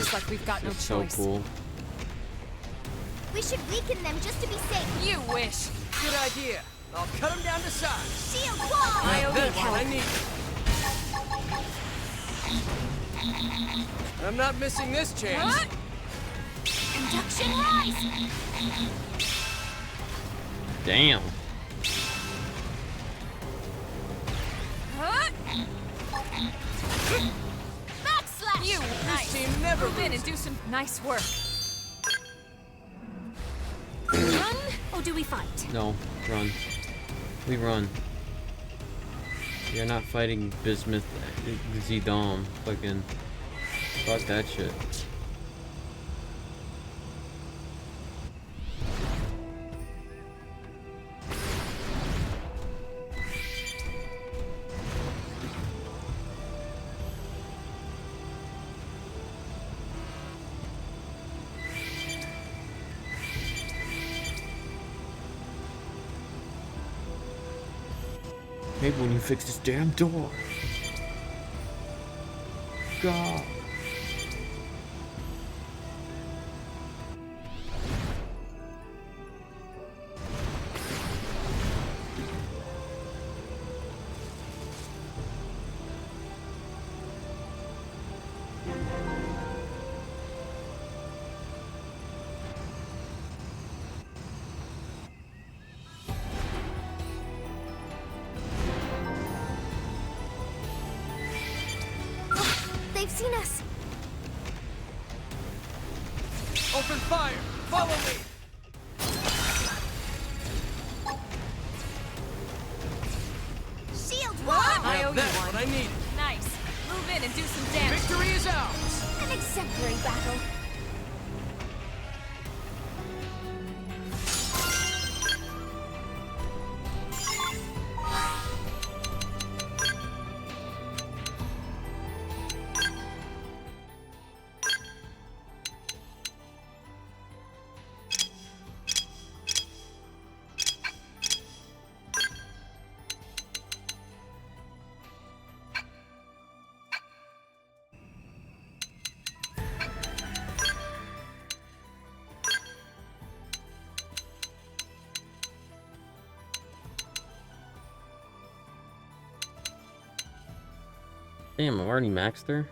Looks like we've got no It's so choice. cool. We should weaken them just to be safe. You wish. Good idea. I'll cut them down to size. Shield wall! That's what I need. I'm not missing this chance. What? Induction rise! Damn. Huh? Backslash! You nice. Team never Move in loses. and do some nice work. Run, or do we fight? No, run. We run. You're not fighting Bismuth Zedom. Fucking. Fuck that shit. Maybe when you fix this damn door. God. They've seen us. Open fire. Follow me. Shield wall! I owe you That's one. what I needed. Nice. Move in and do some damage. Victory is ours. An exemplary battle. Damn, I've already maxed her.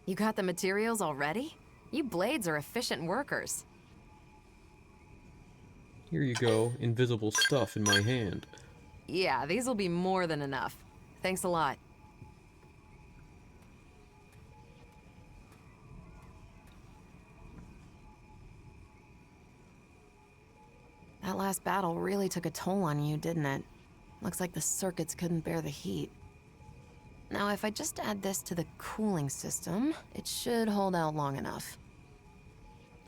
You got the materials already? You blades are efficient workers. Here you go, invisible stuff in my hand. Yeah, these will be more than enough. Thanks a lot. That last battle really took a toll on you, didn't it? Looks like the circuits couldn't bear the heat. Now, if I just add this to the cooling system, it should hold out long enough.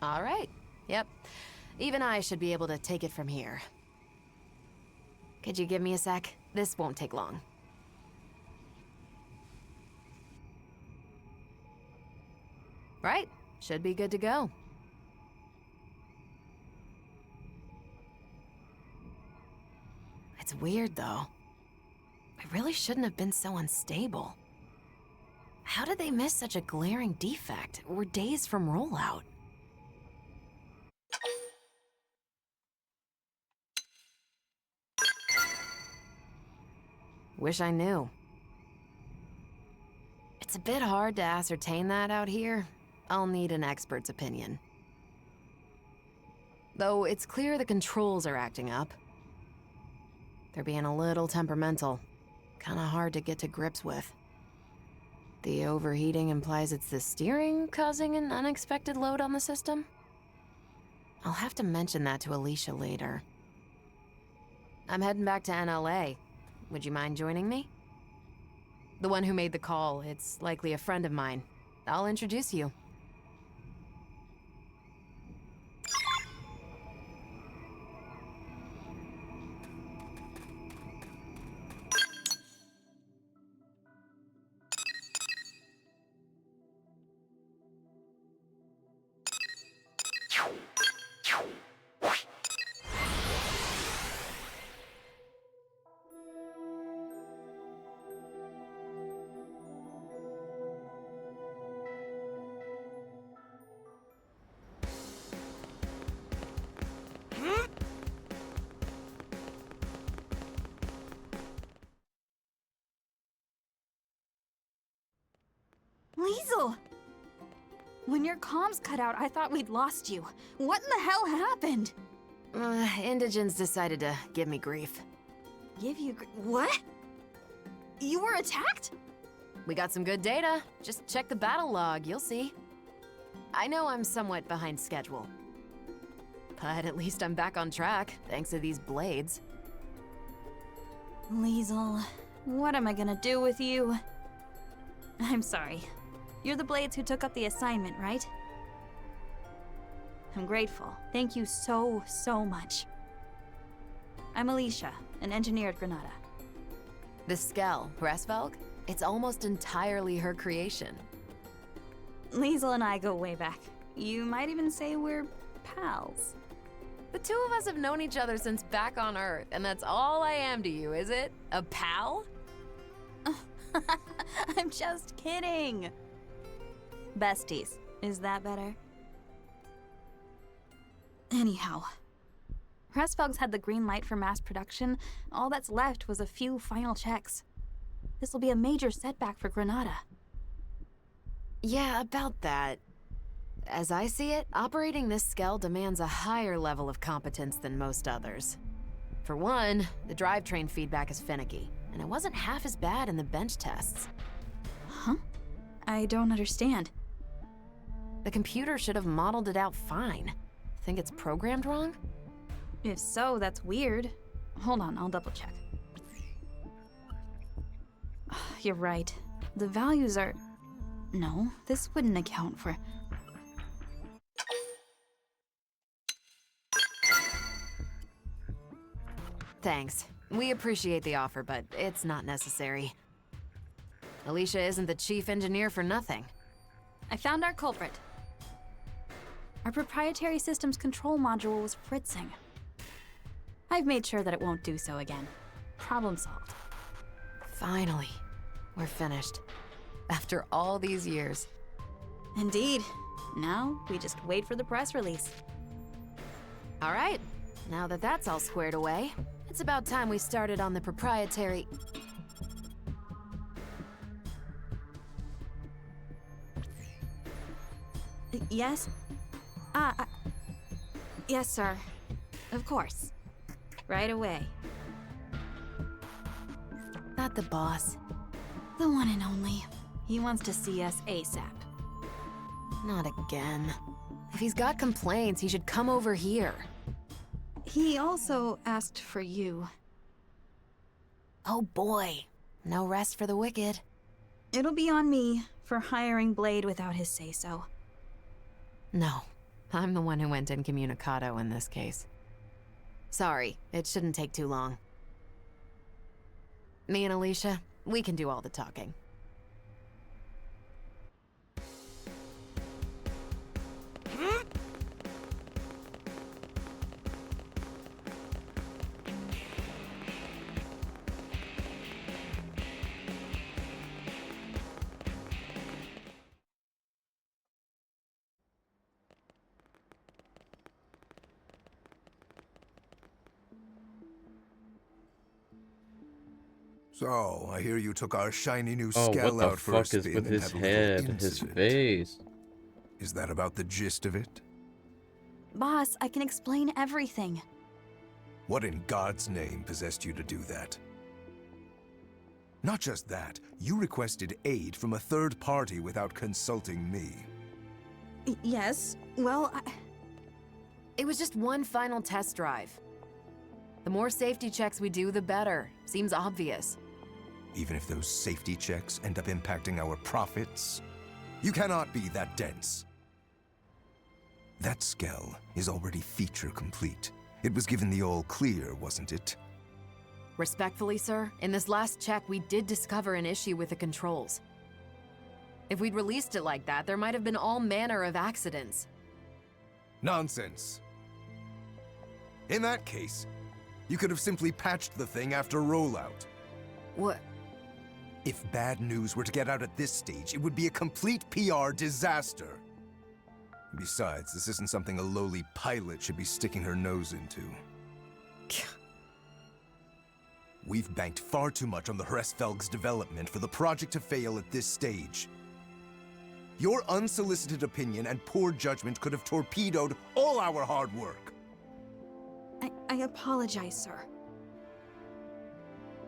All right. Yep. Even I should be able to take it from here. Could you give me a sec? This won't take long. Right. Should be good to go. It's weird, though. I really shouldn't have been so unstable. How did they miss such a glaring defect? We're days from rollout. Wish I knew. It's a bit hard to ascertain that out here. I'll need an expert's opinion. Though it's clear the controls are acting up. They're being a little temperamental. Kinda hard to get to grips with. The overheating implies it's the steering causing an unexpected load on the system? I'll have to mention that to Alicia later. I'm heading back to NLA. Would you mind joining me? The one who made the call, it's likely a friend of mine. I'll introduce you. Liesel! When your comms cut out, I thought we'd lost you. What in the hell happened? Indigens decided to give me grief. What? You were attacked? We got some good data. Just check the battle log, you'll see. I know I'm somewhat behind schedule. But at least I'm back on track, thanks to these blades. Liesel, what am I gonna do with you? I'm sorry. You're the Blades who took up the assignment, right? I'm grateful. Thank you so, so much. I'm Alicia, an engineer at Granada. The Skell, Resvelg? It's almost entirely her creation. Liesel and I go way back. You might even say we're pals. The two of us have known each other since back on Earth, and that's all I am to you, is it? A pal? I'm just kidding. Besties. Is that better? Anyhow, Resvelg's had the green light for mass production. All that's left was a few final checks. This will be a major setback for Granada. Yeah, about that. As I see it, operating this Skell demands a higher level of competence than most others. For one, the drivetrain feedback is finicky, and it wasn't half as bad in the bench tests. Huh? I don't understand. The computer should have modeled it out fine. Think it's programmed wrong? If so, that's weird. Hold on, I'll double check. You're right. The values are... No, this wouldn't account for... Thanks. We appreciate the offer, but it's not necessary. Alicia isn't the chief engineer for nothing. I found our culprit. Our proprietary systems control module was fritzing. I've made sure that it won't do so again. Problem solved. Finally, we're finished. After all these years. Indeed. Now, we just wait for the press release. All right. Now that that's all squared away, it's about time we started on the proprietary... Yes? Yes, sir. Of course. Right away. Not the boss. The one and only. He wants to see us ASAP. Not again. If he's got complaints, he should come over here. He also asked for you. Oh boy. No rest for the wicked. It'll be on me for hiring Blade without his say-so. No. I'm the one who went incommunicado in this case. Sorry, it shouldn't take too long. Me and Alicia, we can do all the talking. So, I hear you took our shiny new Oh, Skell what the out for a fuck is spin with and his had a little head, his incident. face? Is that about the gist of it? Boss, I can explain everything. What in God's name possessed you to do that? Not just that, you requested aid from a third party without consulting me. Yes, well, It was just one final test drive. The more safety checks we do, the better. Seems obvious. Even if those safety checks end up impacting our profits? You cannot be that dense. That Skell is already feature complete. It was given the all clear, wasn't it? Respectfully, sir, in this last check, we did discover an issue with the controls. If we'd released it like that, there might have been all manner of accidents. Nonsense. In that case, you could have simply patched the thing after rollout. What? If bad news were to get out at this stage, it would be a complete PR disaster. Besides, this isn't something a lowly pilot should be sticking her nose into. We've banked far too much on the Hresfelg's development for the project to fail at this stage. Your unsolicited opinion and poor judgment could have torpedoed all our hard work. I apologize, sir.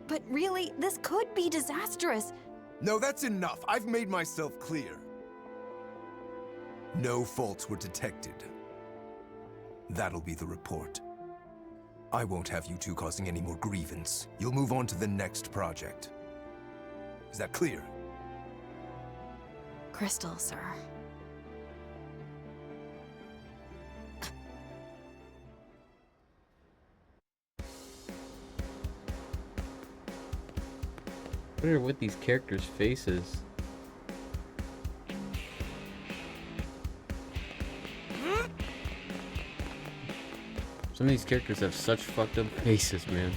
But really, this could be disastrous. No, that's enough. I've made myself clear. No faults were detected. That'll be the report. I won't have you two causing any more grievance. You'll move on to the next project. Is that clear? Crystal, sir. What are with these characters' faces? Some of these characters have such fucked up faces, man.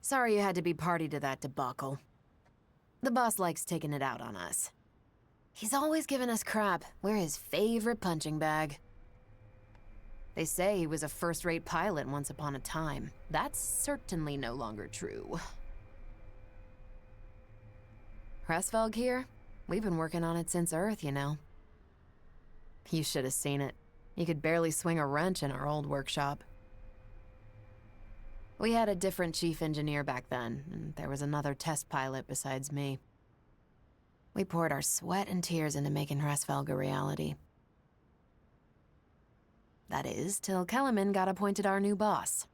Sorry you had to be party to that debacle. The boss likes taking it out on us. He's always giving us crap. We're his favorite punching bag. They say he was a first-rate pilot once upon a time. That's certainly no longer true. Hresfelg here? We've been working on it since Earth, you know. You should have seen it. You could barely swing a wrench in our old workshop. We had a different chief engineer back then, and there was another test pilot besides me. We poured our sweat and tears into making Hresfelg a reality. That is, till Kellerman got appointed our new boss.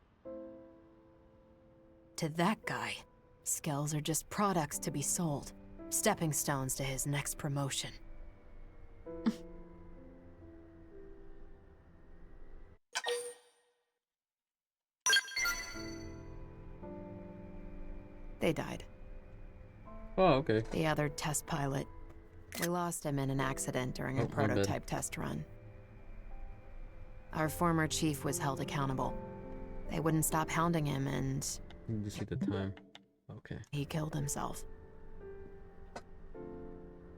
To that guy, Skells are just products to be sold, stepping stones to his next promotion. They died. Oh, okay. The other test pilot. We lost him in an accident during a prototype test run. Our former chief was held accountable. They wouldn't stop hounding him and... You see the time. Okay. He killed himself.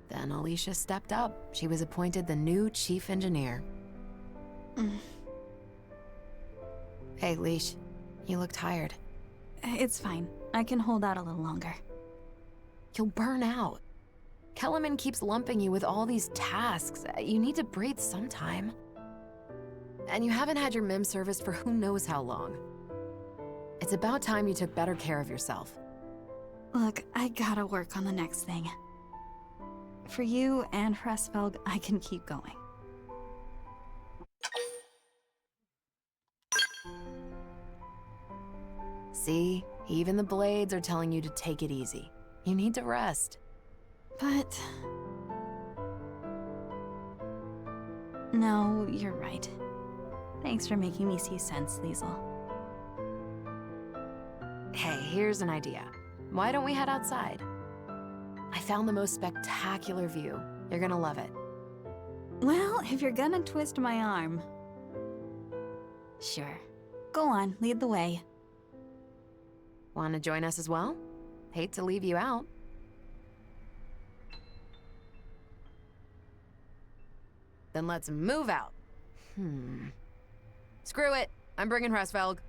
Then Alicia stepped up. She was appointed the new chief engineer. Hey, Leash. You look tired. It's fine. I can hold out a little longer. You'll burn out. Kellerman keeps lumping you with all these tasks. You need to breathe sometime. And you haven't had your MIM serviced for who knows how long. It's about time you took better care of yourself. Look, I gotta work on the next thing. For you and Hresvelg, I can keep going. See? Even the blades are telling you to take it easy. You need to rest. But... No, you're right. Thanks for making me see sense, Liesel. Hey, here's an idea. Why don't we head outside? I found the most spectacular view. You're gonna love it. Well, if you're gonna twist my arm... Sure. Go on, lead the way. Want to join us as well? Hate to leave you out. Then let's move out. Screw it. I'm bringing Hresvelg.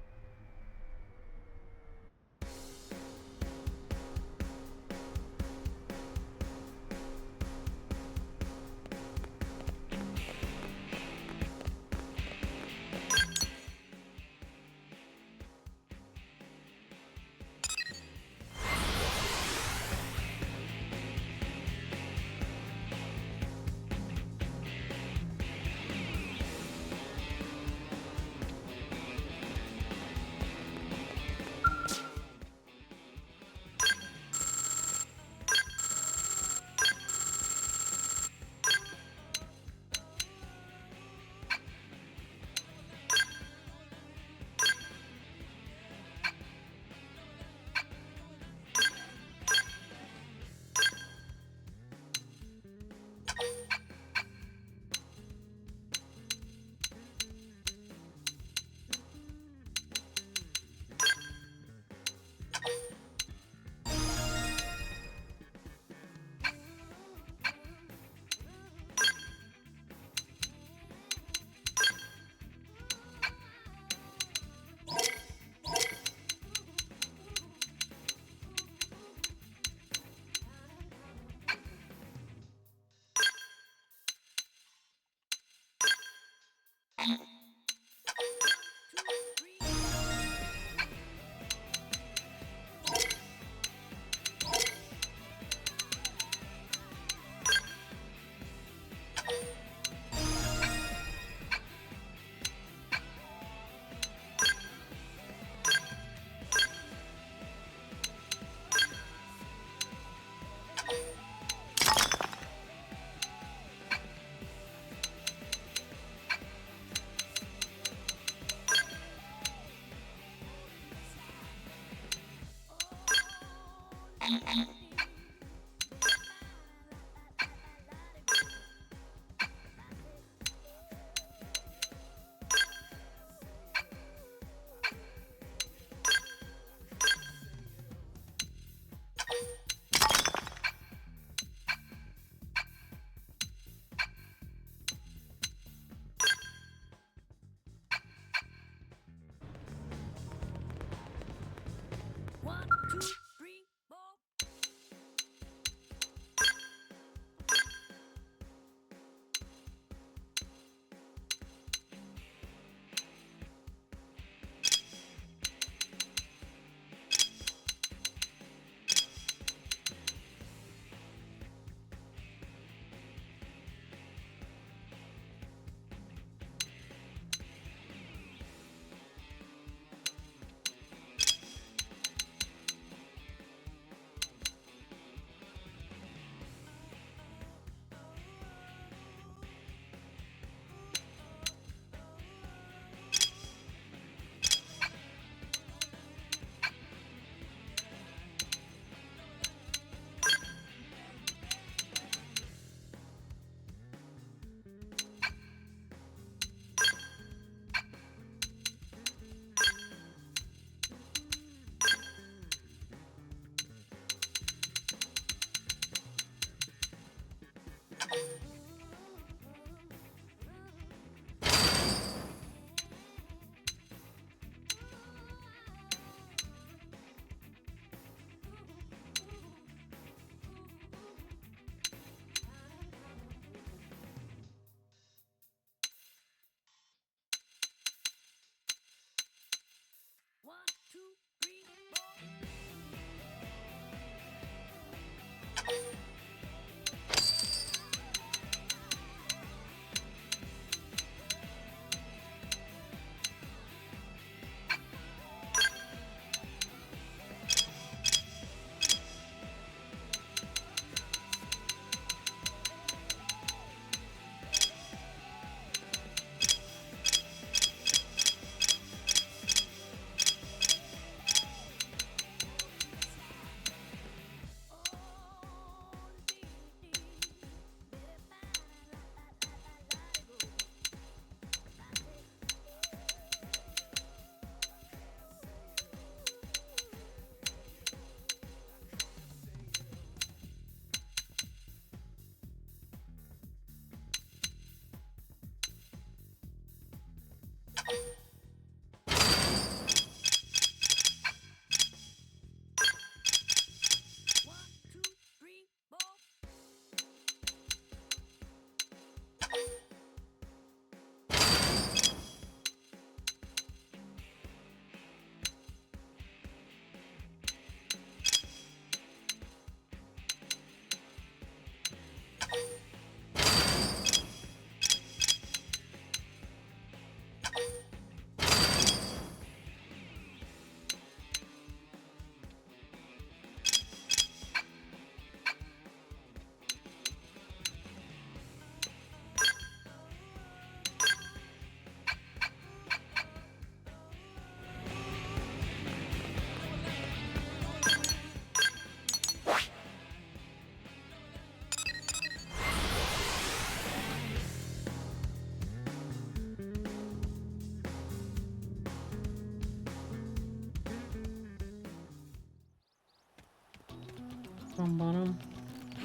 Bum, bum,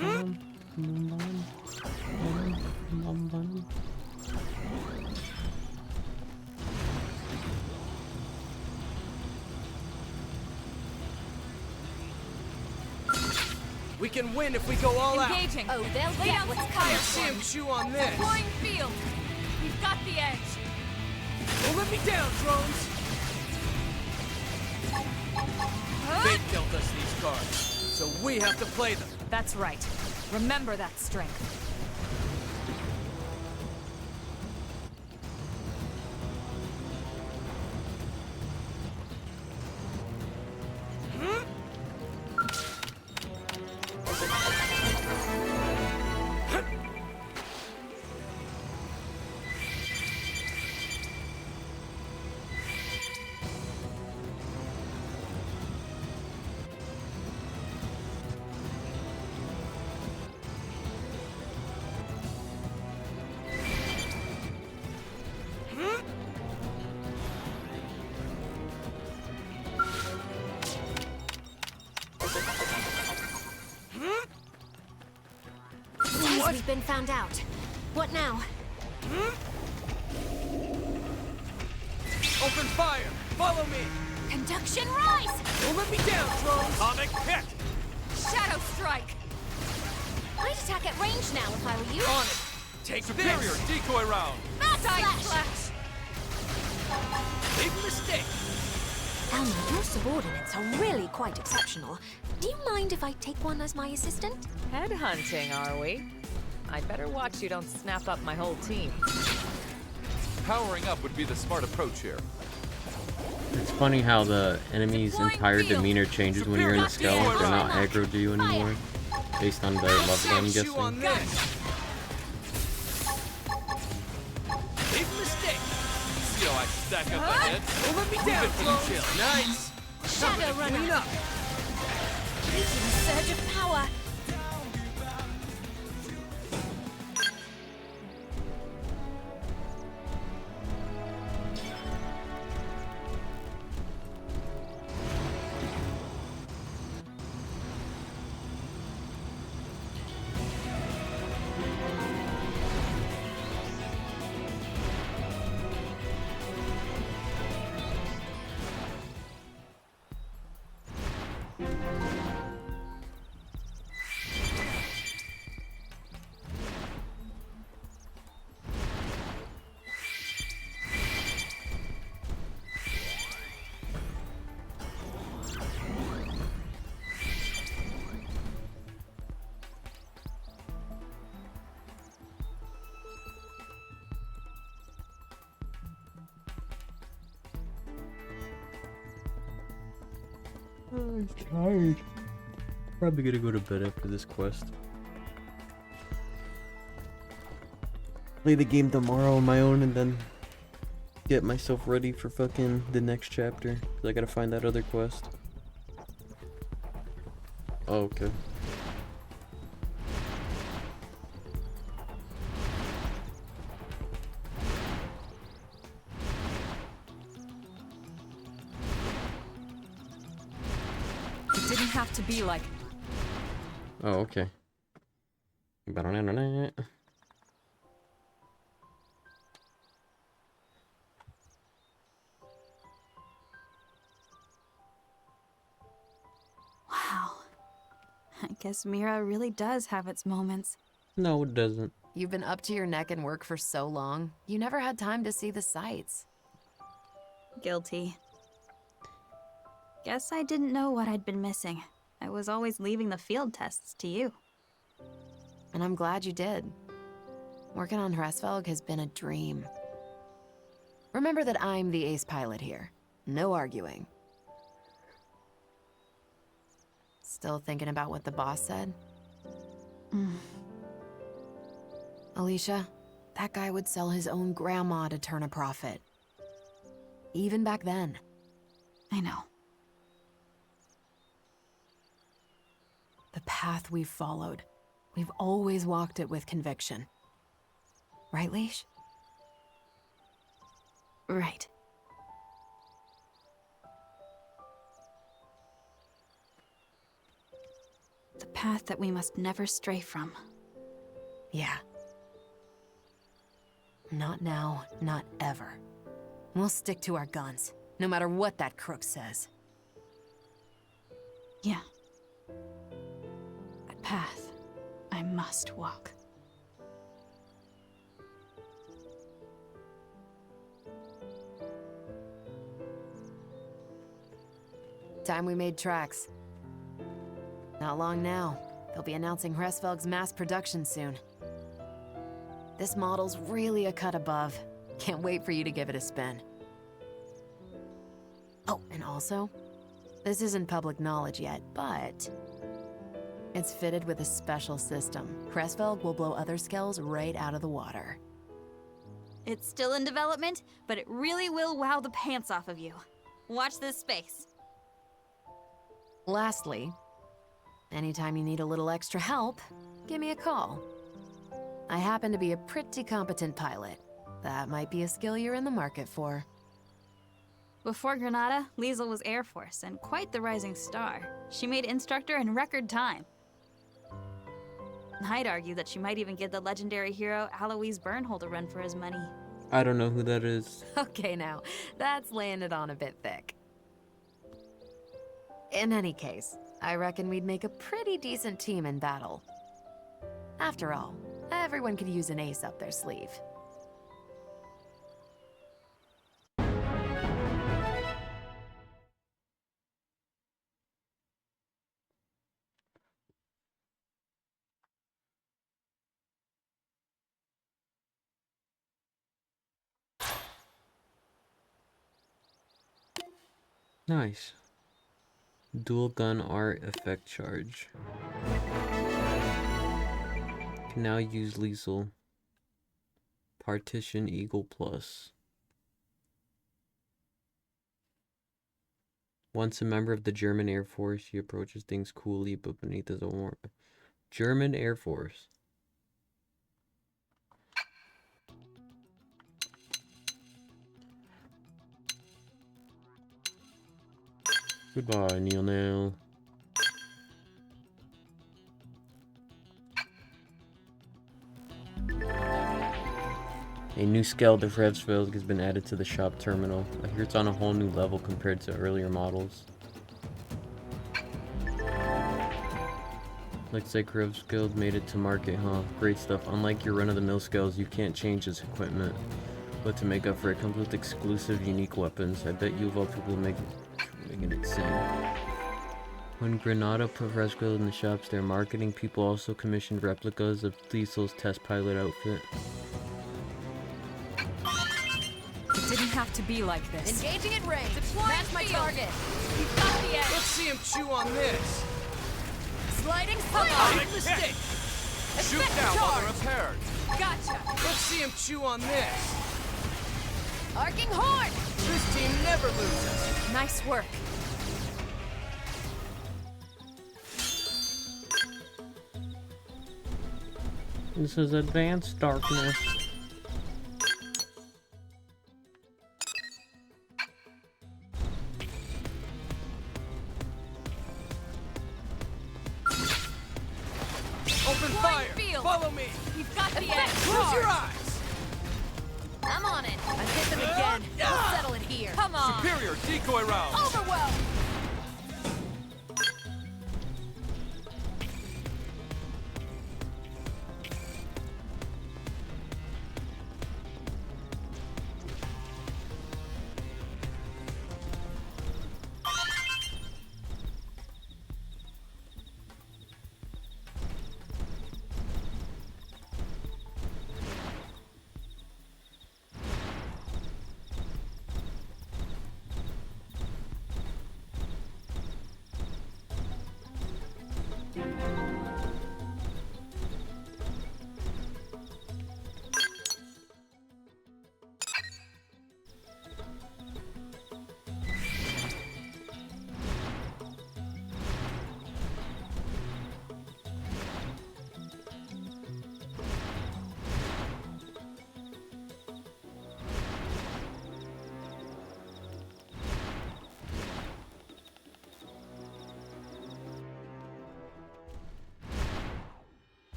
bum, bum, bum, bum, bum. We can win if we go all Engaging. Oh, they'll Lay get down what's some coming fire. out. See him chew on this. Deploying field. We've got the edge. Don't let me down, drones. They dealt us these cards, so we have to play them. That's right. Remember that strength. We've been found out. What now? Open fire! Follow me! Conduction rise! Don't let me down, drones! Atomic hit! Shadow strike. I'd attack at range now if I were you. On it! Take superior decoy round! Side Flash. flash. Big mistake! Alma, your subordinates are really quite exceptional. Do you mind if I take one as my assistant? Headhunting, are we? I'd better watch you don't snap up my whole team. Powering up would be the smart approach here. It's funny how the enemy's Deploying entire field. demeanor changes when you're in a Skells. They're not aggro to you anymore, based on their level, I'm Chew on guessing. this! Big mistake! See how I stack up my heads? Don't let me down, drones! Nice! Shadow runner. Clean up! Reaching a surge of power. I'm tired. Probably gonna go to bed after this quest. Play the game tomorrow on my own and then get myself ready for fucking the next chapter. 'Cause I gotta find that other quest. Oh, okay. It didn't have to be like. Oh, okay. Ba-da-da-da-da. Wow. I guess Mira really does have its moments. No, it doesn't. You've been up to your neck in work for so long, you never had time to see the sights. Guilty. Guess I didn't know what I'd been missing. I was always leaving the field tests to you. And I'm glad you did. Working on Hresvelg has been a dream. Remember that I'm the ace pilot here. No arguing. Still thinking about what the boss said? Alicia, that guy would sell his own grandma to turn a profit. Even back then. I know. The path we've followed, we've always walked it with conviction. Right, Leash? Right. The path that we must never stray from. Yeah. Not now, not ever. We'll stick to our guns, no matter what that crook says. Yeah. That path, I must walk. Time we made tracks. Not long now. They'll be announcing Hresvelg's mass production soon. This model's really a cut above. Can't wait for you to give it a spin. Oh, and also, this isn't public knowledge yet, but it's fitted with a special system. Hresvelg will blow other Skells right out of the water. It's still in development, but it really will wow the pants off of you. Watch this space. Lastly, anytime you need a little extra help, give me a call. I happen to be a pretty competent pilot. That might be a skill you're in the market for. Before Granada, Liesl was Air Force and quite the rising star. She made instructor in record time. I'd argue that she might even give the legendary hero Alois Bernhold a run for his money. I don't know who that is. Okay now, that's laying it on a bit thick. In any case, I reckon we'd make a pretty decent team in battle. After all, everyone could use an ace up their sleeve. Nice. Dual gun art effect charge. Can now use Liesl. Partition Eagle Plus. Once a member of the German Air Force, he approaches things coolly, but beneath is a warm. German Air Force. Goodbye, Neil Nail. A new Skell of Hresvelg has been added to the shop terminal. I hear it's on a whole new level compared to earlier models. Looks like Hresvelg made it to market, huh? Great stuff. Unlike your run-of-the-mill Skells, you can't change his equipment. But to make up for it comes with exclusive, unique weapons. I bet you of all people making it seem. When Granada put Hresvelg in the shops, their marketing people also commissioned replicas of Liesl's test pilot outfit. It didn't have to be like this. Engaging at range. That's my target. You've got the edge. Let's see him chew on this. Sliding Come on. Make the stick. Shoot now while they're repaired. Gotcha. Let's see him chew on this. Arcing horn. This team never loses. Nice work. This is Advanced Darkness. Open fire. field. Follow me. You've got the edge. Close your eyes. I'm on it. I've hit them again. We'll settle it here. Come on. Superior decoy round. Overwhelm.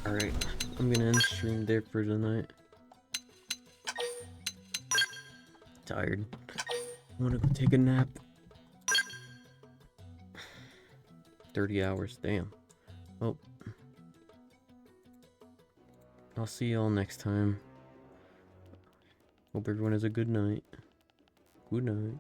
Alright, I'm gonna end stream there for tonight. Tired. I wanna go take a nap. 30 hours, damn. Well, I'll see y'all next time. Hope everyone has a good night. Good night.